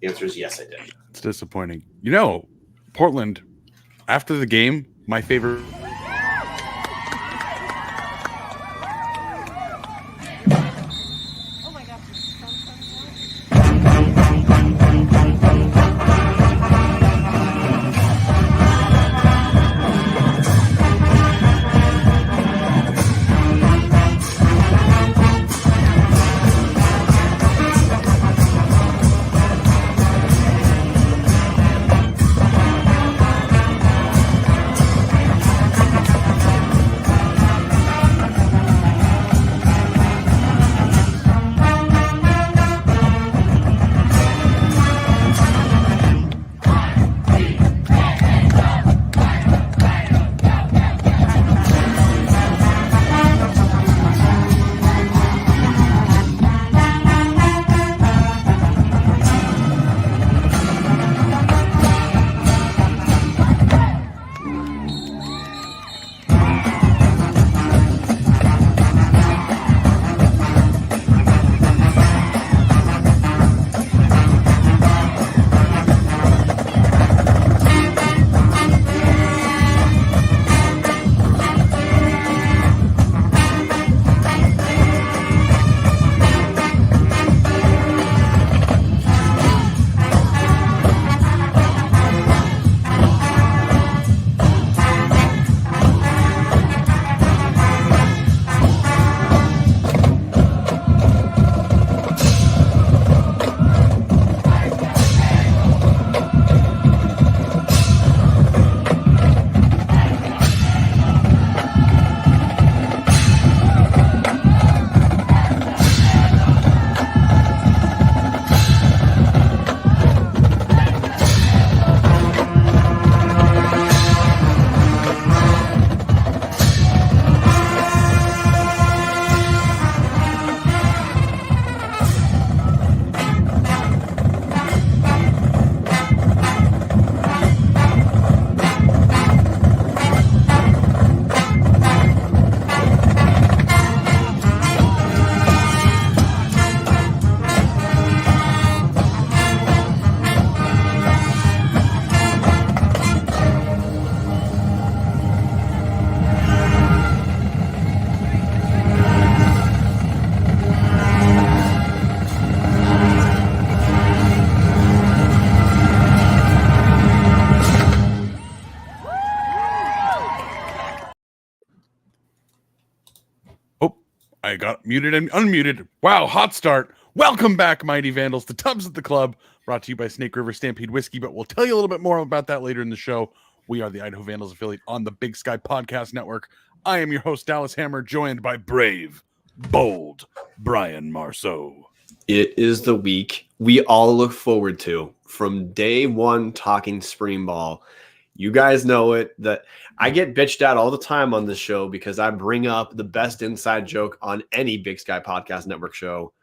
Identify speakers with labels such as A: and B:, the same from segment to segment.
A: The answer is yes, I did.
B: It's disappointing. Portland, after the game, my favorite... I got muted and unmuted. Wow, hot start. Welcome back, Mighty Vandals, to Tubs at the Club, brought to you by Snake River Stampede Whiskey, but we'll tell you a little bit more about that later in the show. We are the Idaho Vandals affiliate on the Big Sky Podcast Network. I am your host, Dallas Hammer, joined by brave, bold Bryan Marceau.
A: It is the week we all look forward to from day one talking spring ball. You guys know it, that I get bitched at all the time on this show because I bring up the best inside joke on any Big Sky Podcast Network show.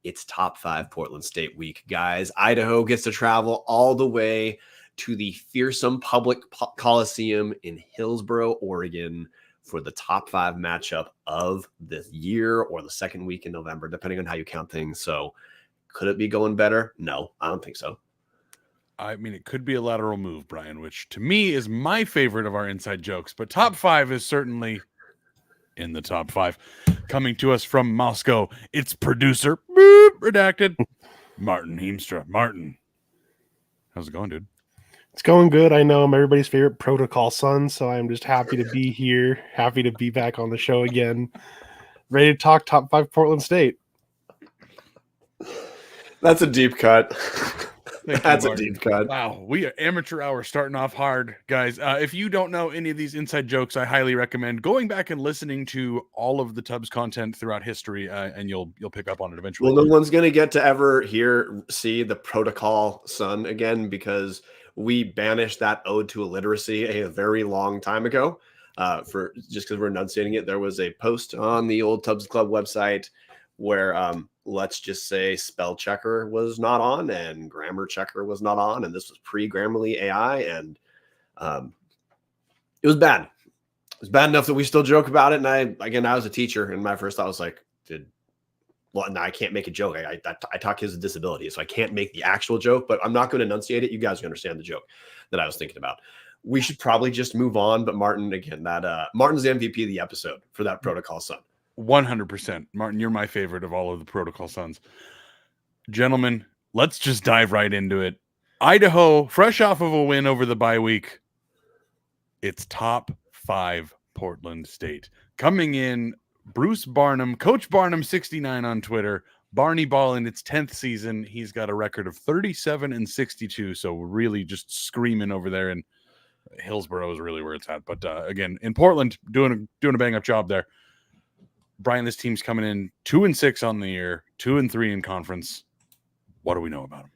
A: It's top 5 Portland State week, guys. Idaho gets to travel all the way to the fearsome public Coliseum in Hillsboro, Oregon for the top 5 matchup of the year or the second week in November, depending on how you count things. So could it be going better? No, I don't think so.
B: I mean, it could be a lateral move, Bryan, which to me is my favorite of our inside jokes, but top 5 is certainly in the top 5. Coming to us from Moscow, it's producer, redacted, Marten Heemstra. Marten, how's it going, dude?
C: It's going good. I know I'm everybody's favorite protocol son, so I'm just happy to be here, happy to be back on the show again, ready to talk top 5 Portland State.
A: That's a deep cut. That's a deep cut.
B: Wow, we are amateur hour starting off hard, guys. If you don't know any of these inside jokes, I highly recommend going back and listening to all of the Tubbs content throughout history, and you'll pick up on it eventually.
A: Well, no one's gonna get to ever see the protocol son again because we banished that ode to illiteracy a very long time ago. For just because we're enunciating it, there was a post on the old Tubbs Club website where let's just say spell checker was not on and grammar checker was not on, and this was pre-Grammarly AI, and it was bad. It was bad enough that we still joke about it. And I was a teacher, and my first thought was like, did well, no, I can't make a joke. I talk his disability, so I can't make the actual joke, but I'm not going to enunciate it. You guys can understand the joke that I was thinking about. We should probably just move on. But Marten, again, that Marten's the MVP of the episode for that Protocol Son.
B: 100%. Marten, you're my favorite of all of the Protocol Sons. Gentlemen, let's just dive right into it. Idaho, fresh off of a win over the bye week. It's top 5 Portland State. Coming in, Bruce Barnum, Coach Barnum 69 on Twitter. Barney Ball in its 10th season. He's got a record of 37-62. So really just screaming over there. And Hillsborough is really where it's at. But again, in Portland, doing a bang up job there. Bryan, this team's coming in 2-6 on the year, 2-3 in conference. What do we know about them?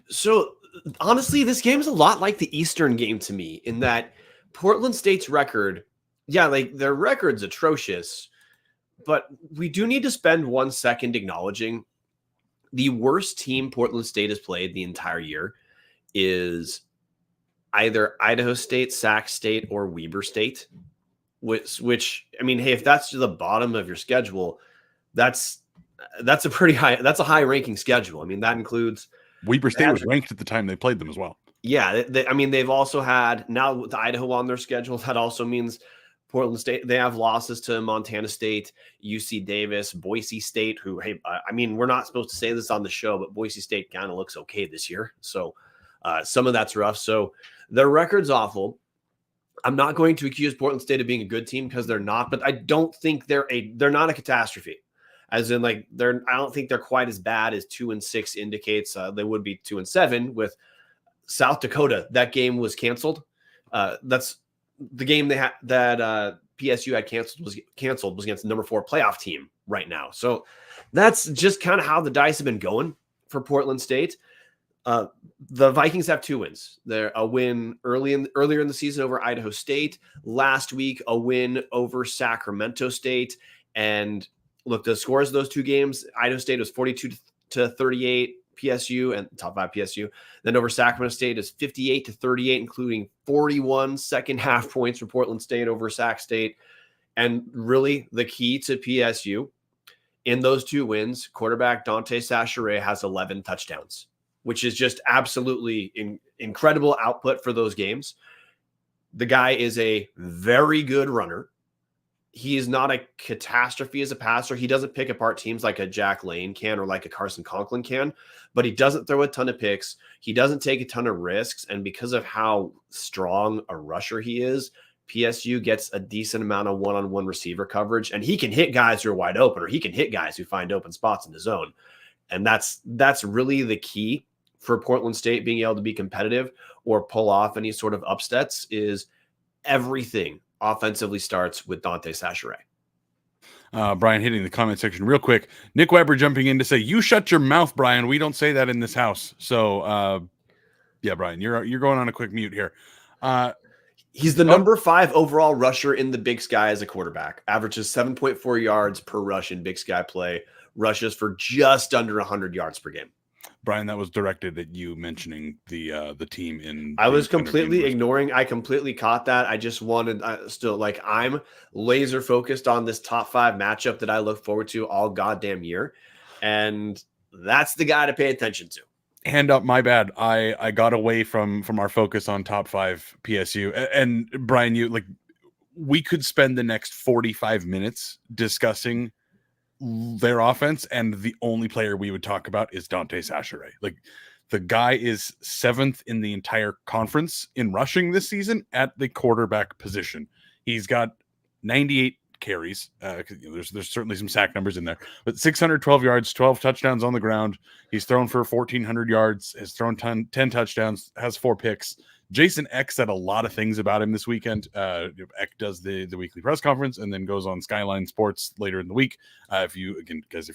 A: So honestly, this game is a lot like the Eastern game to me in that Portland State's record, yeah, like their record's atrocious, but we do need to spend 1 second acknowledging the worst team Portland State has played the entire year is either Idaho State, Sac State, or Weber State, which I mean, hey, if that's the bottom of your schedule, that's a pretty high, that's a high ranking schedule. I mean, that includes
B: Weber State was ranked at the time they played them as well.
A: Yeah, I mean, they've also had now with Idaho on their schedule. That also means Portland State. They have losses to Montana State, UC Davis, Boise State. Who, hey, I mean, we're not supposed to say this on the show, but Boise State kind of looks okay this year. So some of that's rough. So their record's awful. I'm not going to accuse Portland State of being a good team because they're not, but I don't think they're not a catastrophe. As in, like, I don't think they're quite as bad as 2-6 indicates. They would be 2-7 with South Dakota. That game was canceled. That's the game that PSU had canceled was against the number 4 playoff team right now. So that's just kind of how the dice have been going for Portland State. The Vikings have 2 wins. They're a win earlier in the season over Idaho State. Last week, a win over Sacramento State. And look, the scores of those 2 games, Idaho State was 42-38 PSU and top 5 PSU. Then over Sacramento State is 58-38, including 41 second half points for Portland State over Sac State. And really the key to PSU in those 2 wins, quarterback Dante Sacheret has 11 touchdowns, which is just absolutely incredible output for those games. The guy is a very good runner. He is not a catastrophe as a passer. He doesn't pick apart teams like a Jack Lane can or like a Carson Conklin can, but he doesn't throw a ton of picks. He doesn't take a ton of risks. And because of how strong a rusher he is, PSU gets a decent amount of one-on-one receiver coverage, and he can hit guys who are wide open, or he can hit guys who find open spots in the zone. And that's really the key for Portland State being able to be competitive or pull off any sort of upsets is everything offensively starts with Dante Sacheret.
B: Bryan hitting the comment section real quick. Nick Weber jumping in to say, "You shut your mouth, Bryan. We don't say that in this house." So, yeah, Bryan, you're going on a quick mute here.
A: He's the number 5 overall rusher in the Big Sky as a quarterback. Averages 7.4 yards per rush in Big Sky play. Rushes for just under 100 yards per game.
B: Bryan, that was directed at you mentioning the team in.
A: I was completely ignoring. I completely caught that. I just wanted I'm laser focused on this top 5 matchup that I look forward to all goddamn year. And that's the guy to pay attention to.
B: Hand up, my bad. I got away from our focus on top 5 PSU. And Bryan, we could spend the next 45 minutes discussing their offense, and the only player we would talk about is Dante Sacheret. Like, the guy is 7th in the entire conference in rushing this season at the quarterback position. He's got 98 carries. There's certainly some sack numbers in there, but 612 yards, 12 touchdowns on the ground. He's thrown for 1,400 yards, has thrown 10 touchdowns, has 4 picks. Jason Eck said a lot of things about him this weekend. Eck does the weekly press conference and then goes on Skyline Sports later in the week. If you're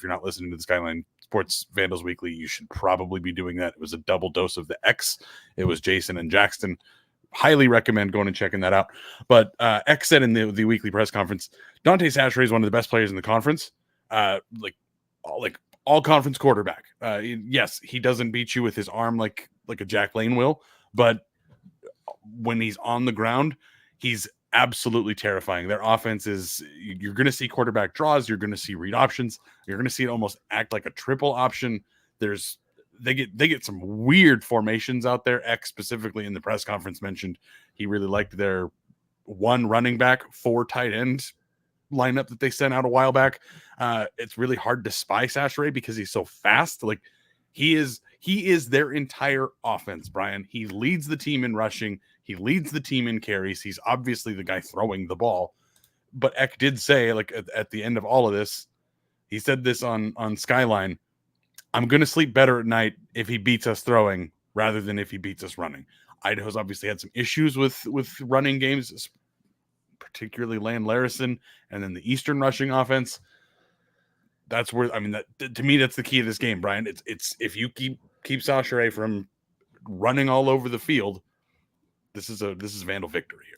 B: not listening to the Skyline Sports Vandals Weekly, you should probably be doing that. It was a double dose of the X. It was Jason and Jackson. Highly recommend going and checking that out. But Eck said in the weekly press conference, Dante Sacheret is one of the best players in the conference. All conference quarterback. Yes, he doesn't beat you with his arm like a Jack Lane will, but when he's on the ground, he's absolutely terrifying. Their offense is, you're going to see quarterback draws, you're going to see read options, you're going to see it almost act like a triple option. They get some weird formations out there. X specifically in the press conference mentioned he really liked their 1 running back, 4 tight end lineup that they sent out a while back. It's really hard to spy Sachere because he's so fast. Like he is their entire offense, Bryan. He leads the team in rushing. He leads the team in carries. He's obviously the guy throwing the ball. But Eck did say, like at the end of all of this, he said this on Skyline, I'm going to sleep better at night if he beats us throwing rather than if he beats us running. Idaho's obviously had some issues with running games, particularly Ellison, and then the Eastern rushing offense. That's where, I mean, that to me, that's the key of this game, Bryan. It's if you keep Sachere from running all over the field, this is Vandal victory here.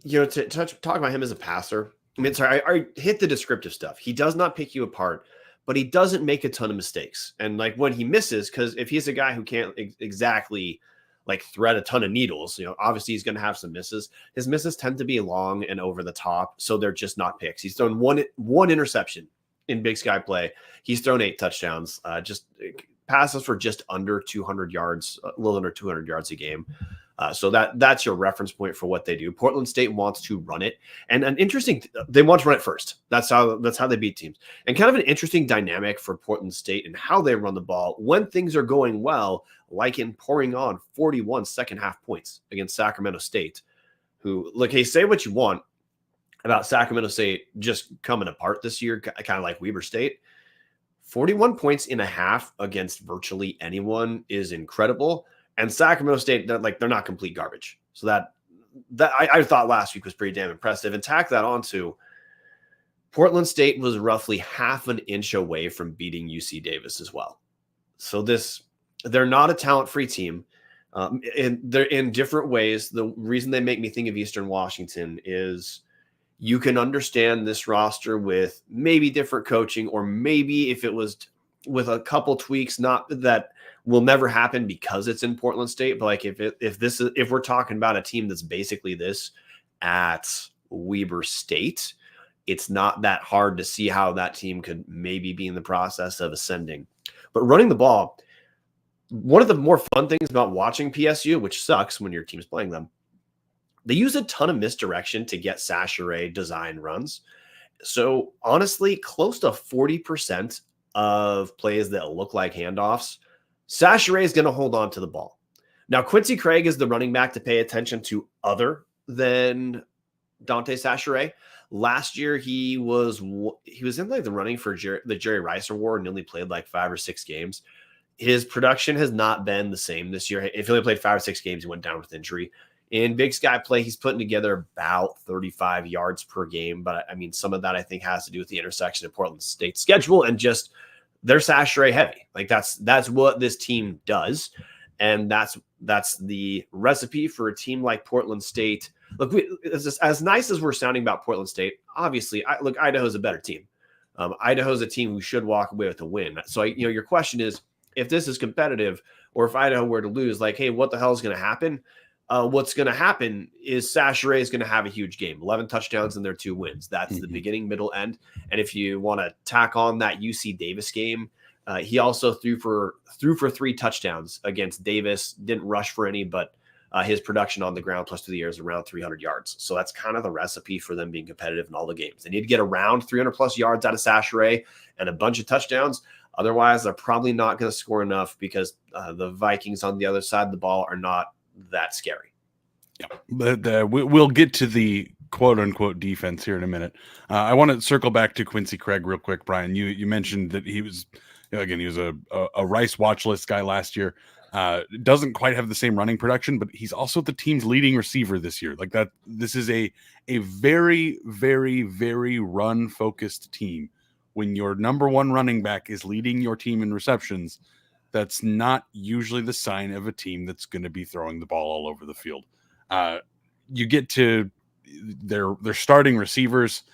A: Yeah, to talk about him as a passer. I mean, sorry, I hit the descriptive stuff. He does not pick you apart, but he doesn't make a ton of mistakes. And like when he misses, because if he's a guy who can't exactly like thread a ton of needles, obviously he's going to have some misses. His misses tend to be long and over the top, so they're just not picks. He's thrown one interception in Big Sky play. He's thrown 8 touchdowns, just passes for just under 200 yards, a little under 200 yards a game. So that's your reference point for what they do. Portland State wants to run it, and an interesting, they want to run it first. That's how they beat teams, and kind of an interesting dynamic for Portland State and how they run the ball when things are going well, like in pouring on 41 second half points against Sacramento State, who, look, hey, say what you want about Sacramento State just coming apart this year, kind of like Weber State. 41 points in a half against virtually anyone is incredible. And Sacramento State, they're not complete garbage. So that I thought last week was pretty damn impressive. And tack that onto Portland State was roughly half an inch away from beating UC Davis as well. So they're not a talent-free team. And they're in different ways. The reason they make me think of Eastern Washington is you can understand this roster with maybe different coaching, or maybe if it was with a couple tweaks, not that will never happen because it's in Portland State. But like if we're talking about a team that's basically this at Weber State, it's not that hard to see how that team could maybe be in the process of ascending. But running the ball, one of the more fun things about watching PSU, which sucks when your team's playing them, they use a ton of misdirection to get Sachere design runs. So honestly, close to 40% of plays that look like handoffs, Sachere is going to hold on to the ball. Now, Quincy Craig is the running back to pay attention to other than Dante Sachere. Last year, he was in like the running for the Jerry Rice Award and only played like 5 or 6 games. His production has not been the same this year. If he only played 5 or 6 games, he went down with injury. In Big Sky play, he's putting together about 35 yards per game. But I mean, some of that I think has to do with the intersection of Portland State's schedule and just they're Sachere heavy. Like that's what this team does. And that's the recipe for a team like Portland State. Look, as nice as we're sounding about Portland State, obviously, Idaho's a better team. Idaho's a team who should walk away with a win. So, your question is, if this is competitive or if Idaho were to lose, like, hey, what the hell is going to happen? What's going to happen is Sachere is going to have a huge game, 11 touchdowns and their 2 wins. That's the beginning, middle, end. And if you want to tack on that UC Davis game, he also threw for 3 touchdowns against Davis, didn't rush for any, but his production on the ground plus through the air is around 300 yards. So that's kind of the recipe for them being competitive in all the games. They need to get around 300 plus yards out of Sachere and a bunch of touchdowns. Otherwise, they're probably not going to score enough because the Vikings on the other side of the ball are not that scary.
B: Yeah, we'll get to the quote unquote defense here in a minute. I want to circle back to Quincy Craig real quick, Bryan. You mentioned that he was a Rice watch list guy last year. Doesn't quite have the same running production, but he's also the team's leading receiver this year. Like that, this is a very, very, very run focused team. When your number 1 running back is leading your team in receptions, that's not usually the sign of a team that's going to be throwing the ball all over the field. You get to their starting receivers.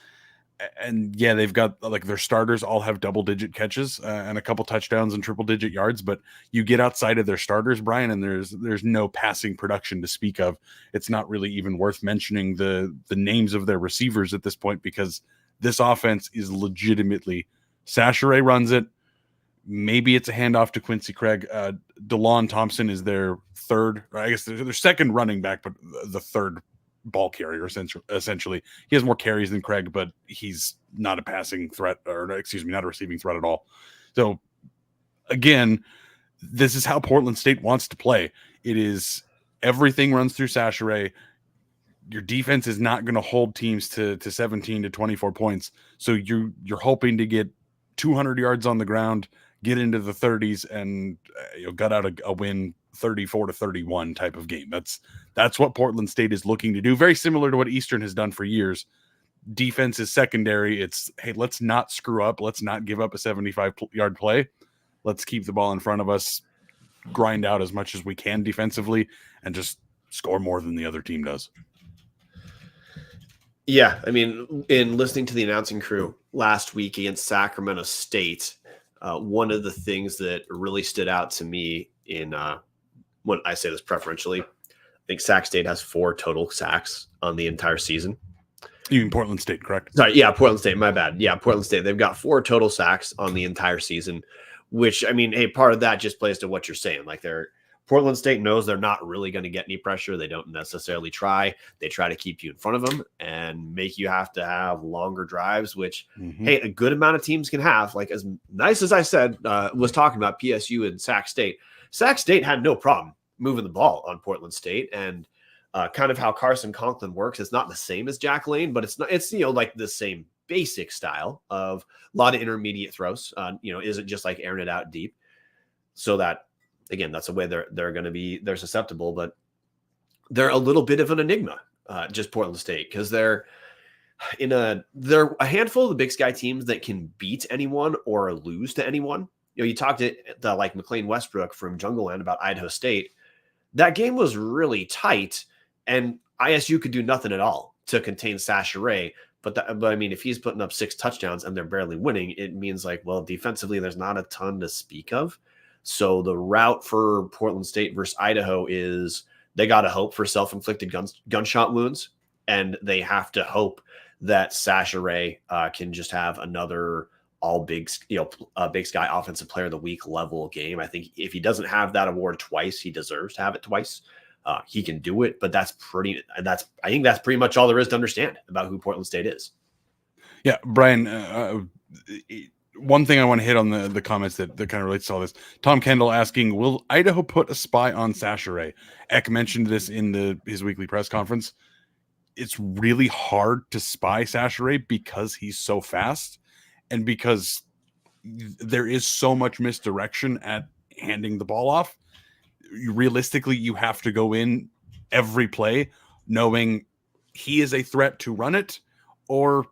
B: And yeah, they've got like their starters all have double-digit catches and a couple touchdowns and triple-digit yards. But you get outside of their starters, Bryan, and there's no passing production to speak of. It's not really even worth mentioning the names of their receivers at this point, because this offense is legitimately Sashere runs it. Maybe it's a handoff to Quincy Craig. DeLon Thompson is their third, or I guess their second running back, but the third ball carrier essentially. He has more carries than Craig, but he's not a passing threat, or excuse me, not a receiving threat at all. So again, this is how Portland State wants to play. It is everything runs through Sashere. Your defense is not going to hold teams to 17 to 24 points. So you're hoping to get 200 yards on the ground, get into the 30s, and gut out a win 34 to 31 type of game. That's what Portland State is looking to do. Very similar to what Eastern has done for years. Defense is secondary. It's, hey, let's not screw up. Let's not give up a 75-yard play. Let's keep the ball in front of us, grind out as much as we can defensively, and just score more than the other team does.
A: Yeah, I mean, in listening to the announcing crew last week against Sacramento State, one of the things that really stood out to me in when I say this preferentially, I think Sac State has 4 total sacks on the entire season.
B: You mean Portland State, correct?
A: Sorry, yeah, Portland State, my bad. Yeah, Portland State. They've got 4 total sacks on the entire season, which, I mean, hey, part of that just plays to what you're saying. Like, Portland State knows they're not really going to get any pressure. They don't necessarily try. They try to keep you in front of them and make you have to have longer drives, which, hey, a good amount of teams can have. Like, as nice as I said, was talking about PSU and Sac State. Sac State had no problem moving the ball on Portland State, and kind of how Carson Conklin works. It's not the same as Jack Lane, but it's like the same basic style of a lot of intermediate throws. Isn't just like airing it out deep, so that, again, that's the way they're susceptible, but they're a little bit of an enigma, just Portland State, because they're a handful of the Big Sky teams that can beat anyone or lose to anyone. You talked to like McLean Westbrook from Jungle Land about Idaho State. That game was really tight, and ISU could do nothing at all to contain Sashere. But I mean, if he's putting up 6 touchdowns and they're barely winning, it means like, well, defensively, there's not a ton to speak of. So the route for Portland State versus Idaho is they got to hope for self-inflicted gunshot wounds, and they have to hope that Sashere can just have another Big Sky Offensive Player of the Week level game. I think if he doesn't have that award twice, he deserves to have it twice. He can do it, but I think that's pretty much all there is to understand about who Portland State is.
B: Yeah, Bryan. One thing I want to hit on the comments that kind of relates to all this. Tom Kendall asking, will Idaho put a spy on Sashere? Eck mentioned this in his weekly press conference. It's really hard to spy Sashere because he's so fast and because there is so much misdirection at handing the ball off. Realistically, you have to go in every play knowing he is a threat to run it, or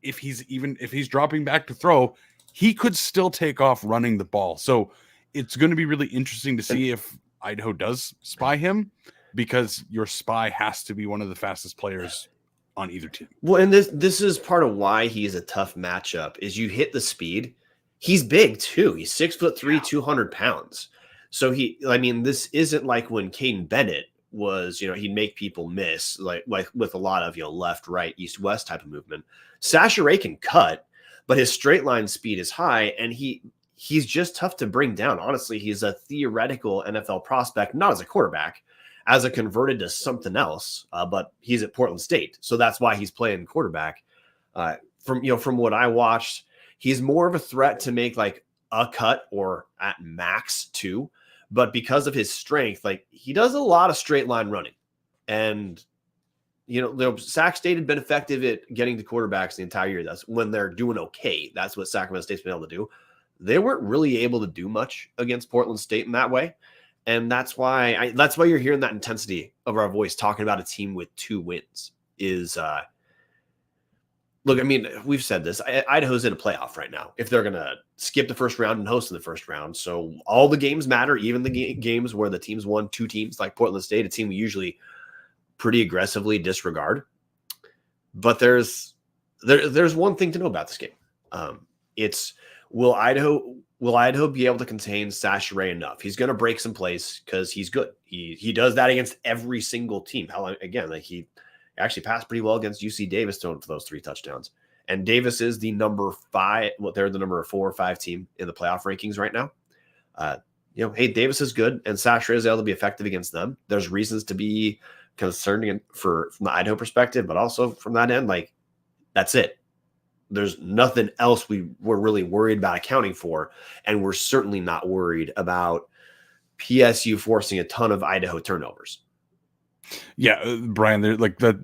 B: if he's dropping back to throw, he could still take off running the ball. So it's going to be really interesting to see if Idaho does spy him, because your spy has to be one of the fastest players on either team. Well,
A: and this is part of why he's a tough matchup, is you hit the speed. He's big too. He's 6'3", 200 pounds. So this isn't like when Caden Bennett was, he'd make people miss like with a lot of, left, right, east, west type of movement. Sashere can cut, but his straight line speed is high, and he's just tough to bring down. Honestly, he's a theoretical NFL prospect, not as a quarterback, as a converted to something else, but he's at Portland State, so that's why he's playing quarterback. From what I watched, he's more of a threat to make like a cut or at max 2, but because of his strength, like he does a lot of straight line running, and Sac State had been effective at getting to quarterbacks the entire year. That's when they're doing okay. That's what Sacramento State's been able to do. They weren't really able to do much against Portland State in that way. And that's why you're hearing that intensity of our voice talking about a team with 2 wins is, look, I mean, we've said this. Idaho's in a playoff right now if they're going to skip the first round and host in the first round. So all the games matter, even the games where the teams won 2 teams like Portland State, a team we usually pretty aggressively disregard. But there's there's one thing to know about this game. It's will Idaho be able to contain Sachere enough? He's going to break some plays because he's good. He does that against every single team. Again, like he actually passed pretty well against UC Davis, throwing for those 3 touchdowns. And Davis is the number 5. Well, they're the number 4 or 5 team in the playoff rankings right now. Hey, Davis is good, and Sachere is able to be effective against them. There's reasons to be concerned from the Idaho perspective, but also from that end, like that's it. There's nothing else we're really worried about accounting for, and we're certainly not worried about PSU forcing a ton of Idaho turnovers.
B: Yeah, Bryan, like that.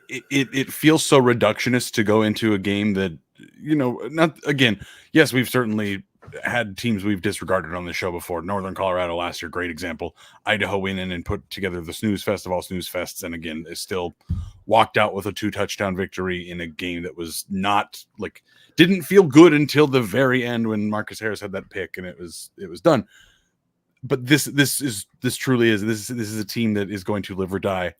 B: It feels so reductionist to go into a game that not again. Yes, we've certainly had teams we've disregarded on the show before. Northern Colorado last year, great example. Idaho went in and put together the snooze fest of all snooze fests, and again, they still walked out with a 2-touchdown victory in a game that was not like didn't feel good until the very end when Marcus Harris had that pick and it was done. But this truly is a team that is going to live or die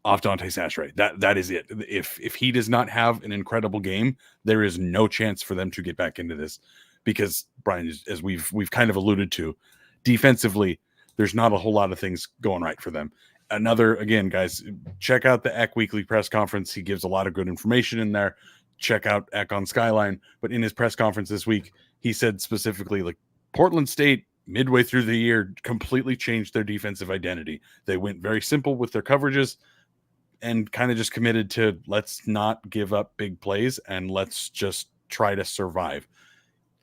B: off Dante Sachere. That is it. If he does not have an incredible game, there is no chance for them to get back into this. Because Bryan, as we've kind of alluded to, defensively, there's not a whole lot of things going right for them. Again, guys, check out the Eck Weekly press conference. He gives a lot of good information in there. Check out Eck on Skyline. But in his press conference this week, he said specifically, like, Portland State, midway through the year, completely changed their defensive identity. They went very simple with their coverages and kind of just committed to let's not give up big plays and let's just try to survive.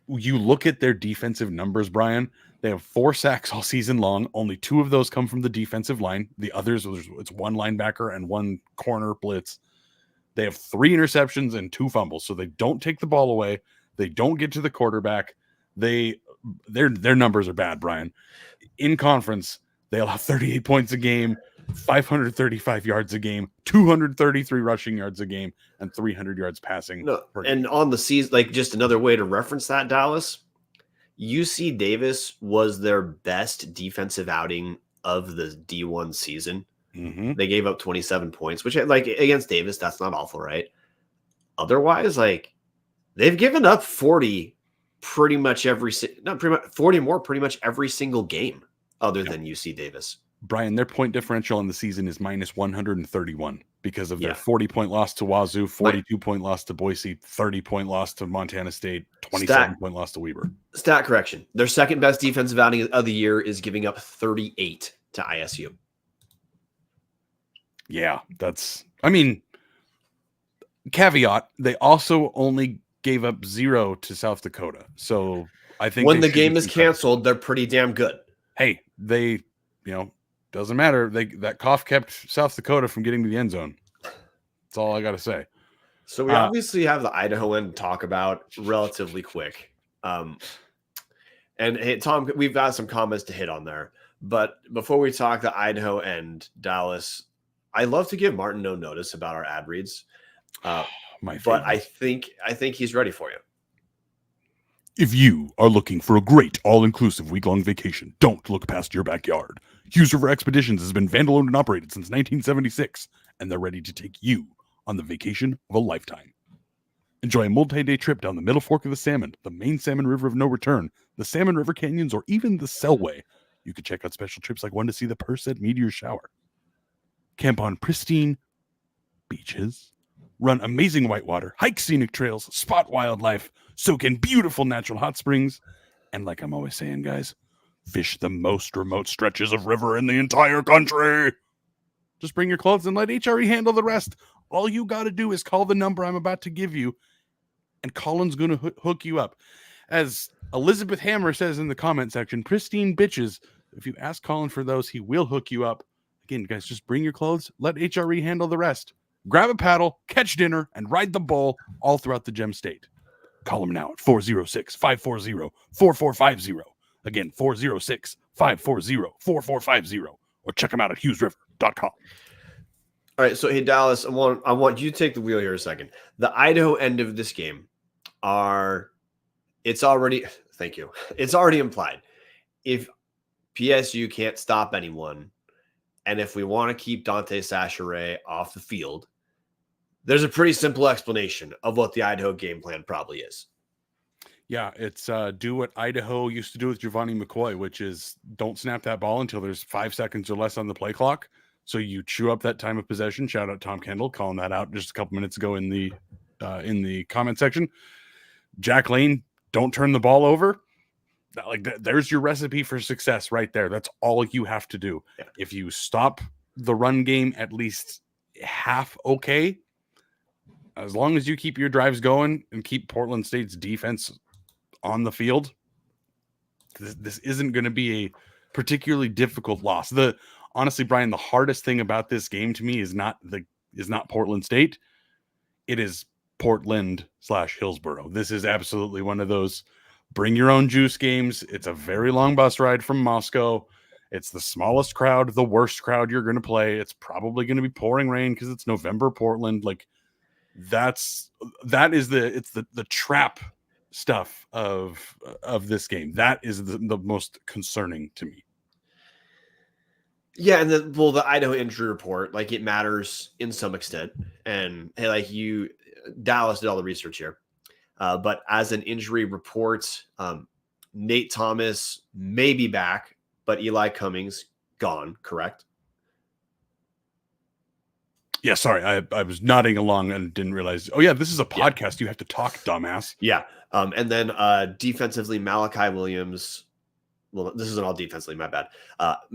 B: You look at their defensive numbers, Bryan, they have 4 sacks all season long. Only 2 of those come from the defensive line. The others, it's 1 linebacker and 1 corner blitz. They have 3 interceptions and 2 fumbles. So they don't take the ball away. They don't get to the quarterback. Their numbers are bad, Bryan. In conference, they allow 38 points a game, 535 yards a game, 233 rushing yards a game, and 300 yards passing.
A: No, and on the season, like just another way to reference that, Dallas, UC Davis was their best defensive outing of the D1 season.
B: Mm-hmm.
A: They gave up 27 points, which like against Davis, that's not awful, right? Otherwise, like they've given up 40 pretty much every single game other than UC Davis.
B: Bryan, their point differential in the season is minus 131 because of their 40-point loss to Wazoo, 42-point loss to Boise, 30-point loss to Montana State, 27-point loss to Weber.
A: Stat correction. Their second best defensive outing of the year is giving up 38 to ISU.
B: Yeah, caveat, they also only gave up 0 to South Dakota. So I think
A: when the game is canceled, they're pretty damn good.
B: Hey, they, doesn't matter. That cough kept South Dakota from getting to the end zone. That's all I got to say.
A: So we obviously have the Idaho end to talk about relatively quick. And hey, Tom, we've got some comments to hit on there. But before we talk the Idaho end, Dallas, I love to give Marten no notice about our ad reads. But I think he's ready for you.
B: If you are looking for a great all-inclusive week-long vacation, don't look past your backyard. Hughes River Expeditions has been Vandal-owned and operated since 1976, and they're ready to take you on the vacation of a lifetime. Enjoy a multi-day trip down the Middle Fork of the Salmon, the main Salmon River of no return, the Salmon River Canyons, or even the Selway. You can check out special trips like one to see the Perseid meteor shower. Camp on pristine beaches, run amazing whitewater, hike scenic trails, spot wildlife, soak in beautiful natural hot springs, and like I'm always saying, guys, fish the most remote stretches of river in the entire country. Just bring your clothes and let HRE handle the rest. All you got to do is call the number I'm about to give you, and Colin's going to hook you up. As Elizabeth Hammer says in the comment section, pristine bitches. If you ask Colin for those, he will hook you up. Again, guys, just bring your clothes, let HRE handle the rest. Grab a paddle, catch dinner, and ride the bull all throughout the Gem State. Call him now at 406-540-4450. Again, 406-540-4450. Or check him out at hughesriver.com.
A: All right, so hey, Dallas, I want you to take the wheel here a second. The Idaho end of this game it's already implied. If PSU can't stop anyone, and if we want to keep Dante Sachere off the field, there's a pretty simple explanation of what the Idaho game plan probably is.
B: Yeah, it's do what Idaho used to do with Giovanni McCoy, which is don't snap that ball until there's 5 seconds or less on the play clock. So you chew up that time of possession. Shout out Tom Kendall calling that out just a couple minutes ago in the comment section. Jack Lane, don't turn the ball over. There's your recipe for success right there. That's all you have to do.
A: Yeah.
B: If you stop the run game at least half okay, as long as you keep your drives going and keep Portland State's defense on the field, this isn't going to be a particularly difficult loss. Honestly, Brian, the hardest thing about this game to me is not Portland State. It is Portland/Hillsboro. This is absolutely one of those bring your own juice games. It's a very long bus ride from Moscow. It's the smallest crowd, the worst crowd you're going to play. It's probably going to be pouring rain because it's November Portland. That is the trap stuff of this game. That is the most concerning to me.
A: Yeah, and the Idaho injury report, it matters in some extent. And hey, Dallas did all the research here. But as an injury report, Nate Thomas may be back, but Eli Cummings gone, correct?
B: Yeah, sorry. I was nodding along and didn't realize. Oh, yeah, this is a podcast. Yeah. You have to talk, dumbass.
A: Yeah. And then defensively, Malachi Williams. Well, this isn't all defensively, my bad.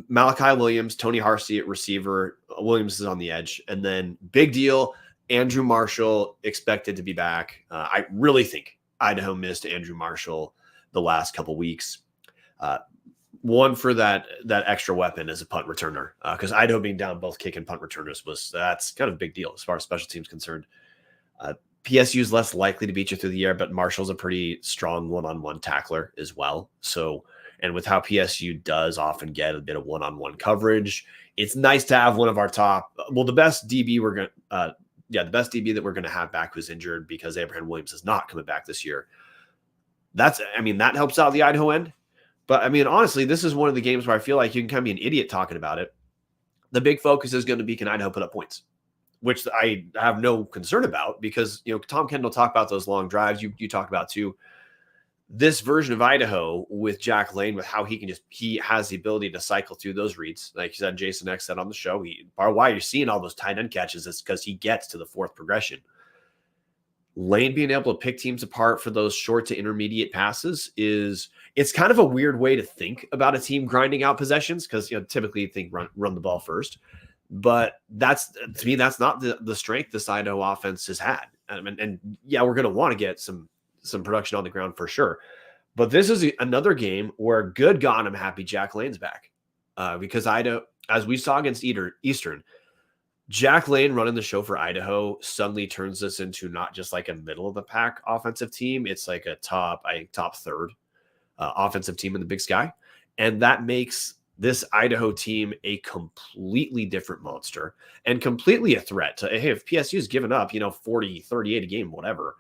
A: Malachi Williams, Tony Harsey at receiver. Williams is on the edge. And then big deal, Andrew Marshall expected to be back. I really think Idaho missed Andrew Marshall the last couple weeks. One for that extra weapon as a punt returner, because Idaho being down both kick and punt returners that's kind of a big deal as far as special teams concerned. PSU is less likely to beat you through the air, but Marshall's a pretty strong one-on-one tackler as well. So, and with how PSU does often get a bit of one-on-one coverage, it's nice to have one of our top. Well, the best DB the best DB that we're going to have back who's injured because Abraham Williams is not coming back this year. That helps out the Idaho end. But honestly, this is one of the games where I feel like you can kind of be an idiot talking about it. The big focus is going to be, can Idaho put up points? Which I have no concern about because, Tom Kendall talked about those long drives. You talked about too. This version of Idaho with Jack Lane, with how he has the ability to cycle through those reads. Like you said, Jason X said on the show, why you're seeing all those tight end catches is because he gets to the fourth progression. Lane being able to pick teams apart for those short to intermediate passes it's kind of a weird way to think about a team grinding out possessions because typically you think run the ball first, but to me that's not the strength this Idaho offense has had. And yeah, we're going to want to get some production on the ground for sure, but this is another game where good God, I'm happy Jack Lane's back because Idaho, as we saw against Eastern. Jack Lane running the show for Idaho suddenly turns this into not just like a middle of the pack offensive team. It's like a top third offensive team in the Big Sky. And that makes this Idaho team a completely different monster and completely a threat to, hey, if PSU's given up, 40, 38 a game, whatever.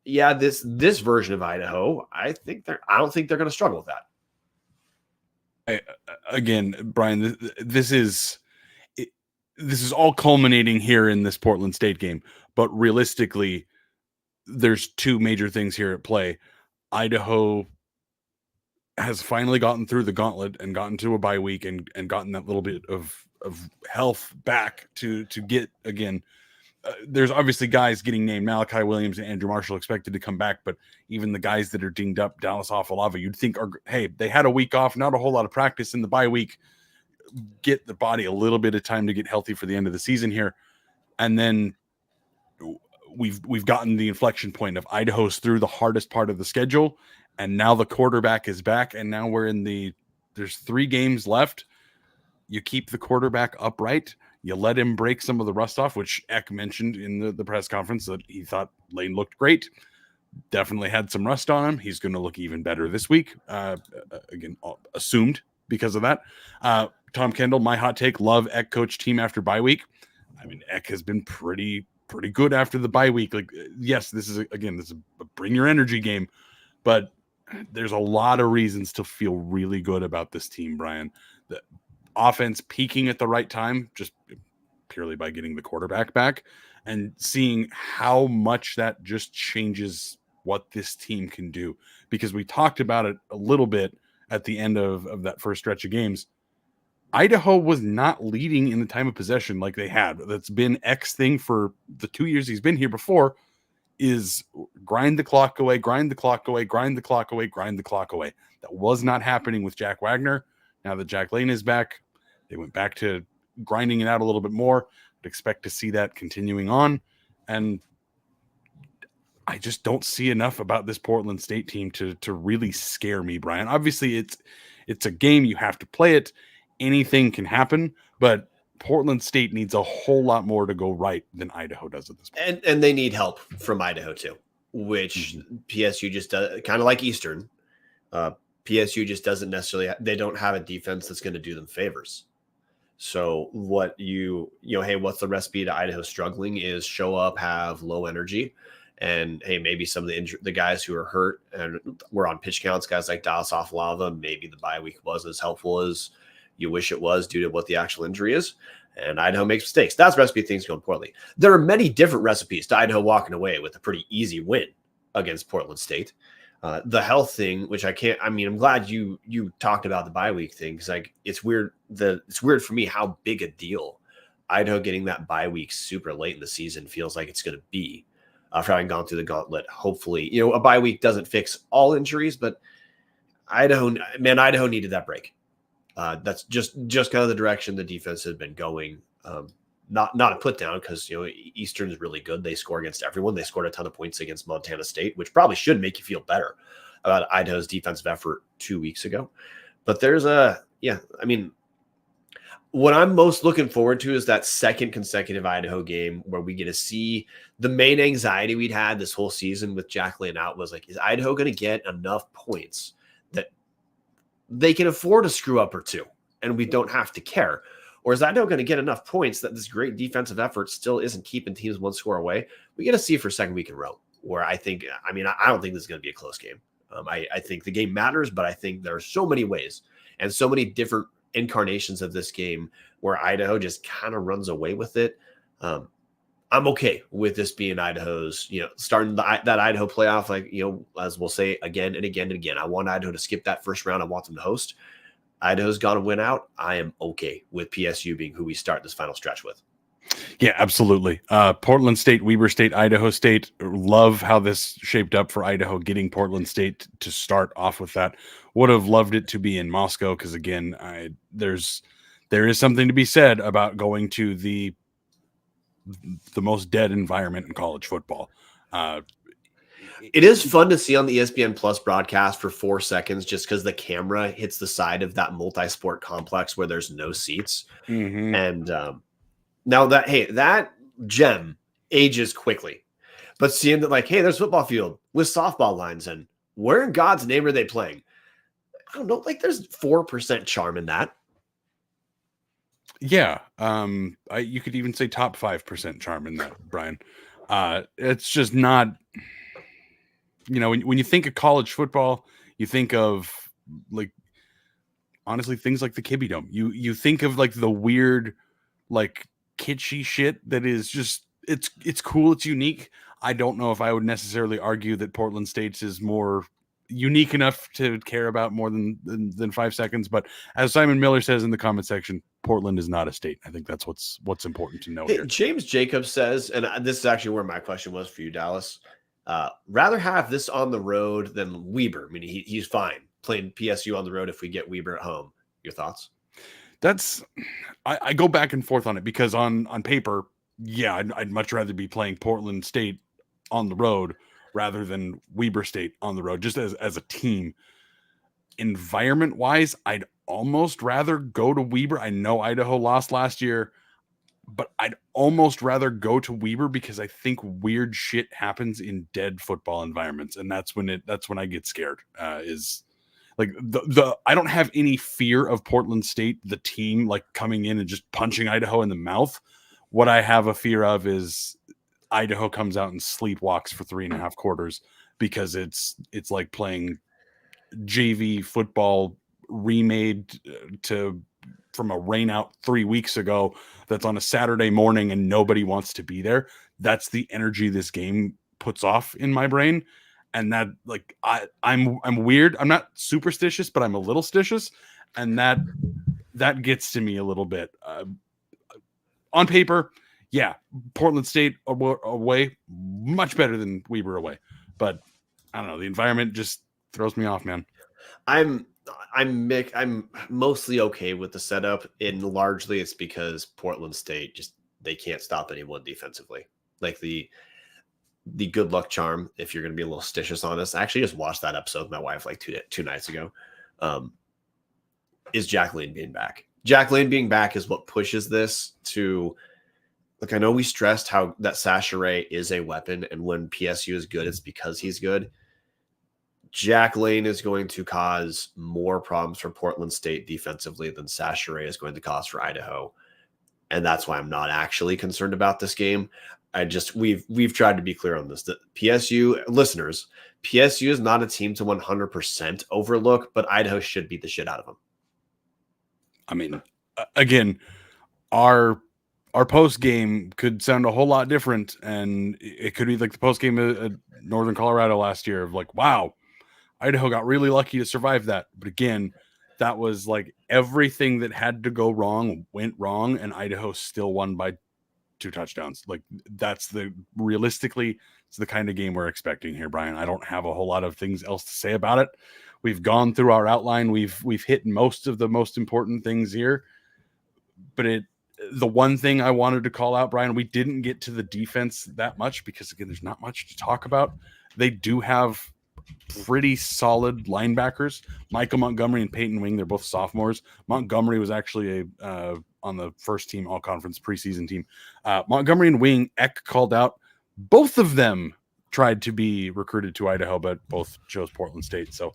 A: Yeah, this version of Idaho, I don't think they're going to struggle with that.
B: Again, Brian, this is all culminating here in this Portland State game, but realistically, there's two major things here at play. Idaho has finally gotten through the gauntlet and gotten to a bye week and gotten that little bit of health back to get again. There's obviously guys getting named. Malachi Williams and Andrew Marshall expected to come back, but even the guys that are dinged up, Dallas Afalava, you'd think they had a week off, not a whole lot of practice in the bye week. Get the body a little bit of time to get healthy for the end of the season here. And then we've gotten the inflection point of Idaho's through the hardest part of the schedule. And now the quarterback is back. And now there's 3 games left. You keep the quarterback upright. You let him break some of the rust off, which Eck mentioned in the press conference that he thought Lane looked great. Definitely had some rust on him. He's going to look even better this week. Again, assumed because of that. Tom Kendall, my hot take, love Eck coach team after bye week. Eck has been pretty good after the bye week. Yes, this is a bring your energy game, but there's a lot of reasons to feel really good about this team, Brian. The offense peaking at the right time, just purely by getting the quarterback back. and seeing how much that just changes what this team can do. Because we talked about it a little bit at the end of that first stretch of games. Idaho was not leading in the time of possession like they had. That's been X thing for the 2 years he's been here before, is grind the clock away, grind the clock away, grind the clock away, grind the clock away. That was not happening with Jack Wagner. Now that Jack Lane is back, they went back to grinding it out a little bit more. I'd expect to see that continuing on. And I just don't see enough about this Portland State team to really scare me, Bryan. Obviously, it's a game. You have to play it. Anything can happen, but Portland State needs a whole lot more to go right than Idaho does at this point.
A: And they need help from Idaho too, which PSU just does, kind of like Eastern. PSU just doesn't necessarily, they don't have a defense that's going to do them favors. So what hey, what's the recipe to Idaho struggling is show up, have low energy. And hey, maybe some of the guys who are hurt and were on pitch counts, guys like Dallas off Lava, maybe the bye week wasn't as helpful as you wish it was due to what the actual injury is. And Idaho makes mistakes. That's recipe things going poorly. There are many different recipes to Idaho walking away with a pretty easy win against Portland State. The health thing, which I'm glad you talked about the bye week thing, because it's weird. It's weird for me how big a deal Idaho getting that bye week super late in the season feels like it's going to be. After having gone through the gauntlet, hopefully, a bye week doesn't fix all injuries, but Idaho needed that break. That's just kind of the direction the defense has been going. Not a put down, because Eastern is really good. They score against everyone. They scored a ton of points against Montana State, which probably should make you feel better about Idaho's defensive effort 2 weeks ago. But there's what I'm most looking forward to is that second consecutive Idaho game where we get to see the main anxiety we'd had this whole season with Jack Lane out was is Idaho going to get enough points that they can afford a screw up or two and we don't have to care? Or is Idaho going to get enough points that this great defensive effort still isn't keeping teams one score away? We get to see for a second week in a row where I don't think this is going to be a close game. I think the game matters, but I think there are so many ways and so many different incarnations of this game where Idaho just kind of runs away with it. I'm okay with this being Idaho's, starting that Idaho playoff, as we'll say again and again and again. I want Idaho to skip that first round. I want them to host. Idaho's got to win out. I am okay with PSU being who we start this final stretch with.
B: Yeah, absolutely. Portland State, Weber State, Idaho State. Love how this shaped up for Idaho, getting Portland State to start off with that. Would have loved it to be in Moscow because, again, there is something to be said about going to the most dead environment in college football.
A: It is fun to see on the ESPN Plus broadcast for 4 seconds just because the camera hits the side of that multi-sport complex where there's no seats.
B: Mm-hmm.
A: And now that gem ages quickly. But seeing that, hey, there's a football field with softball lines, and where in God's name are they playing? I don't know. There's 4% charm in that.
B: Yeah. You could even say top 5% charm in that, Bryan. It's just not, when you think of college football, you think of honestly, things like the Kibbe Dome. You think of the weird, kitschy shit that is just, it's cool. It's unique. I don't know if I would necessarily argue that Portland State's is more unique enough to care about more than 5 seconds. But as Simon Miller says in the comment section, Portland is not a state. I think that's what's important to know here.
A: James Jacobs says, and this is actually where my question was for you, Dallas. Rather have this on the road than Weber. I mean, he's fine playing PSU on the road if we get Weber at home. Your thoughts?
B: I go back and forth on it because on paper, yeah, I'd much rather be playing Portland State on the road rather than Weber State on the road, just as a team. Environment wise, I'd almost rather go to Weber. I know Idaho lost last year, but I'd almost rather go to Weber because I think weird shit happens in dead football environments. And that's when I get scared, is I don't have any fear of Portland State, the team, coming in and just punching Idaho in the mouth. What I have a fear of is Idaho comes out and sleepwalks for 3.5 quarters because it's like playing JV football remade from a rainout 3 weeks ago that's on a Saturday morning and nobody wants to be there. that's the energy this game puts off in my brain. And that, like, I'm weird. I'm not superstitious, but I'm a little stitious, and that gets to me a little bit. On paper, yeah, Portland State away much better than Weber away, but I don't know. The environment just throws me off, man.
A: I'm mostly okay with the setup, and largely it's because Portland State they can't stop anyone defensively. Like the good luck charm, if you're going to be a little stitious on this, I actually just watched that episode with my wife like two nights ago, is Jack Lane being back. Jack Lane being back is what pushes this to, like, I know we stressed how that Sasha is a weapon, and when PSU is good, it's because he's good. Jack Lane is going to cause more problems for Portland State defensively than Sasha is going to cause for Idaho. And that's why I'm not actually concerned about this game. We've tried to be clear on this, that PSU listeners, PSU is not a team to 100% overlook, but Idaho should beat the shit out of them.
B: I mean, again, our post game could sound a whole lot different, and it could be like the post game at Northern Colorado last year of like, wow, Idaho got really lucky to survive that. But again, that was like everything that had to go wrong went wrong, and Idaho still won by 2 touchdowns. Like, that's realistically, it's the kind of game we're expecting here, Brian. I don't have a whole lot of things else to say about it. We've gone through our outline. We've hit most of the most important things here. But the one thing I wanted to call out, Brian, we didn't get to the defense that much because, again, there's not much to talk about. They do have pretty solid linebackers. Michael Montgomery and Peyton Wing, they're both sophomores. Montgomery was actually on the first team all-conference preseason team. Montgomery and Wing, Eck called out. Both of them tried to be recruited to Idaho, but both chose Portland State. So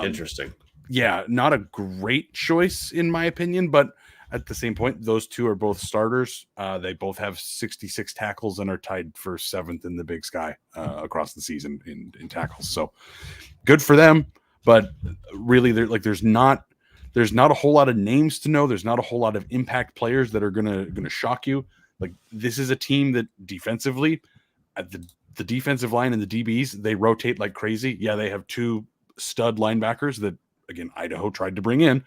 A: interesting.
B: Yeah, not a great choice in my opinion, but at the same point, those two are both starters. They both have 66 tackles and are tied for 7th in the Big Sky across the season in tackles. So good for them. But really, there's not a whole lot of names to know. There's not a whole lot of impact players that are gonna shock you. Like, this is a team that defensively, at the defensive line and the DBs, they rotate like crazy. Yeah, they have 2 stud linebackers that, again, Idaho tried to bring in.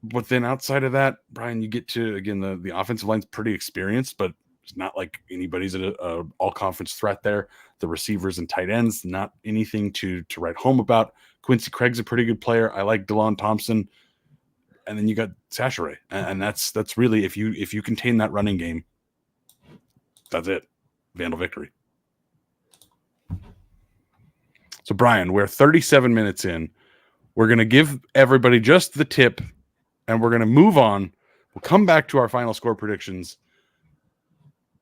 B: But then outside of that, Brian, you get to, again, the offensive line's pretty experienced, but it's not like anybody's a all-conference threat there. The receivers and tight ends, not anything to write home about. Quincy Craig's a pretty good player. I like DeLon Thompson. And then you got Sasha, and that's really, if you contain that running game, that's it. Vandal victory. So, Brian, we're 37 minutes in. We're going to give everybody just the tip, and we're going to move on. We'll come back to our final score predictions.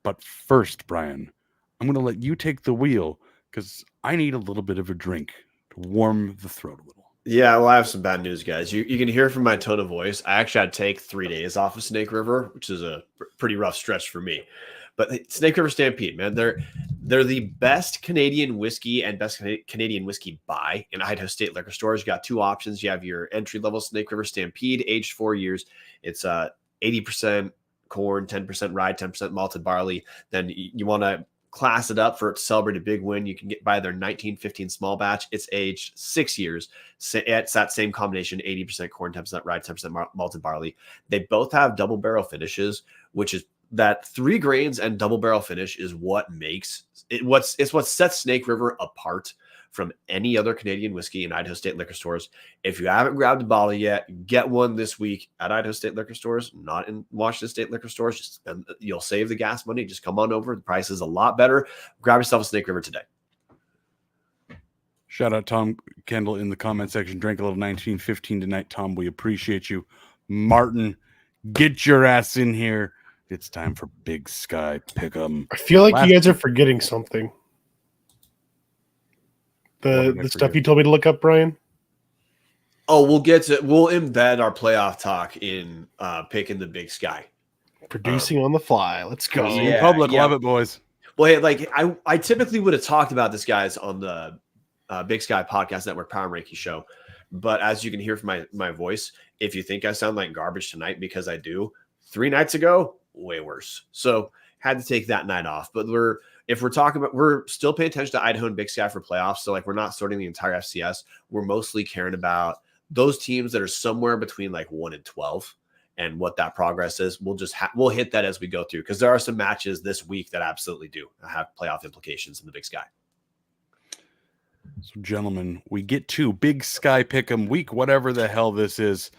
B: But first, Brian, I'm going to let you take the wheel because I need a little bit of a drink to warm the throat a little.
A: Yeah, well, I have some bad news, guys. You can hear from my tone of voice. I actually had to take 3 days off of Snake River, which is a pretty rough stretch for me. But Snake River Stampede, man, they're the best Canadian whiskey and best Canadian whiskey buy in Idaho State liquor stores. You got 2 options. You have your entry-level Snake River Stampede, aged 4 years. It's 80% corn, 10% rye, 10% malted barley. Then you want to class it up to celebrate a big win. You can buy their 1915 small batch. It's aged 6 years. It's that same combination, 80% corn, 10% rye, 10% malted barley. They both have double barrel finishes, which is that 3 grains and double barrel finish is what makes it. It's what sets Snake River apart from any other Canadian whiskey in Idaho State liquor stores. If you haven't grabbed a bottle yet, get one this week at Idaho State liquor stores, not in Washington State liquor stores. You'll save the gas money. Just come on over. The price is a lot better. Grab yourself a Snake River today.
B: Shout out Tom Kendall in the comment section. Drank a little 1915 tonight, Tom. We appreciate you. Martin, get your ass in here. It's time for Big Sky Pick'em.
C: I feel like you guys are forgetting something. The stuff you told me to look up, Brian.
A: Oh, we'll embed our playoff talk in picking the Big Sky.
C: Producing on the fly. Let's go.
B: Yeah, public, love it, boys.
A: Well, hey, like I typically would have talked about this, guys, on the Big Sky Podcast Network Power Ranking show. But as you can hear from my voice, if you think I sound like garbage tonight, because I do, 3 nights ago, way worse. So had to take that night off. But we're still paying attention to Idaho and Big Sky for playoffs. So like we're not sorting the entire FCS. We're mostly caring about those teams that are somewhere between like 1 and 12 and what that progress is. We'll hit that as we go through, because there are some matches this week that absolutely do have playoff implications in the Big Sky.
B: So, gentlemen, we get to Big Sky Pick'em week, whatever the hell this is.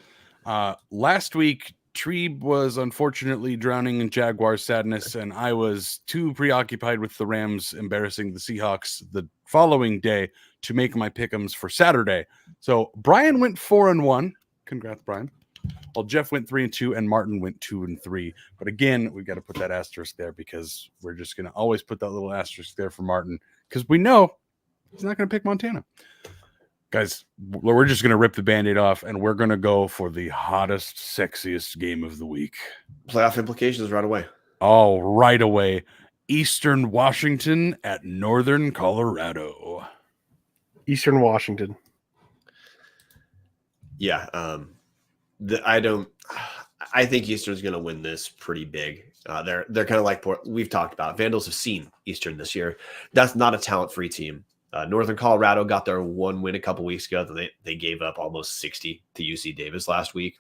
B: Last week, Trebe was unfortunately drowning in Jaguar sadness, and I was too preoccupied with the Rams embarrassing the Seahawks the following day to make my pick'ems for Saturday. So Bryan went 4-1. Congrats, Bryan. Well, Jeff went 3-2, and Marten went 2-3. But again, we've got to put that asterisk there, because we're just going to always put that little asterisk there for Marten, because we know he's not going to pick Montana. Guys, we're just going to rip the Band-Aid off, and we're going to go for the hottest, sexiest game of the week.
A: Playoff implications right away.
B: Oh, right away. Eastern Washington at Northern Colorado.
C: Eastern Washington.
A: Yeah. I think Eastern's going to win this pretty big. They're kind of like we've talked about. Vandals have seen Eastern this year. That's not a talent-free team. Northern Colorado got their one win a couple weeks ago. They gave up almost 60 to UC Davis last week.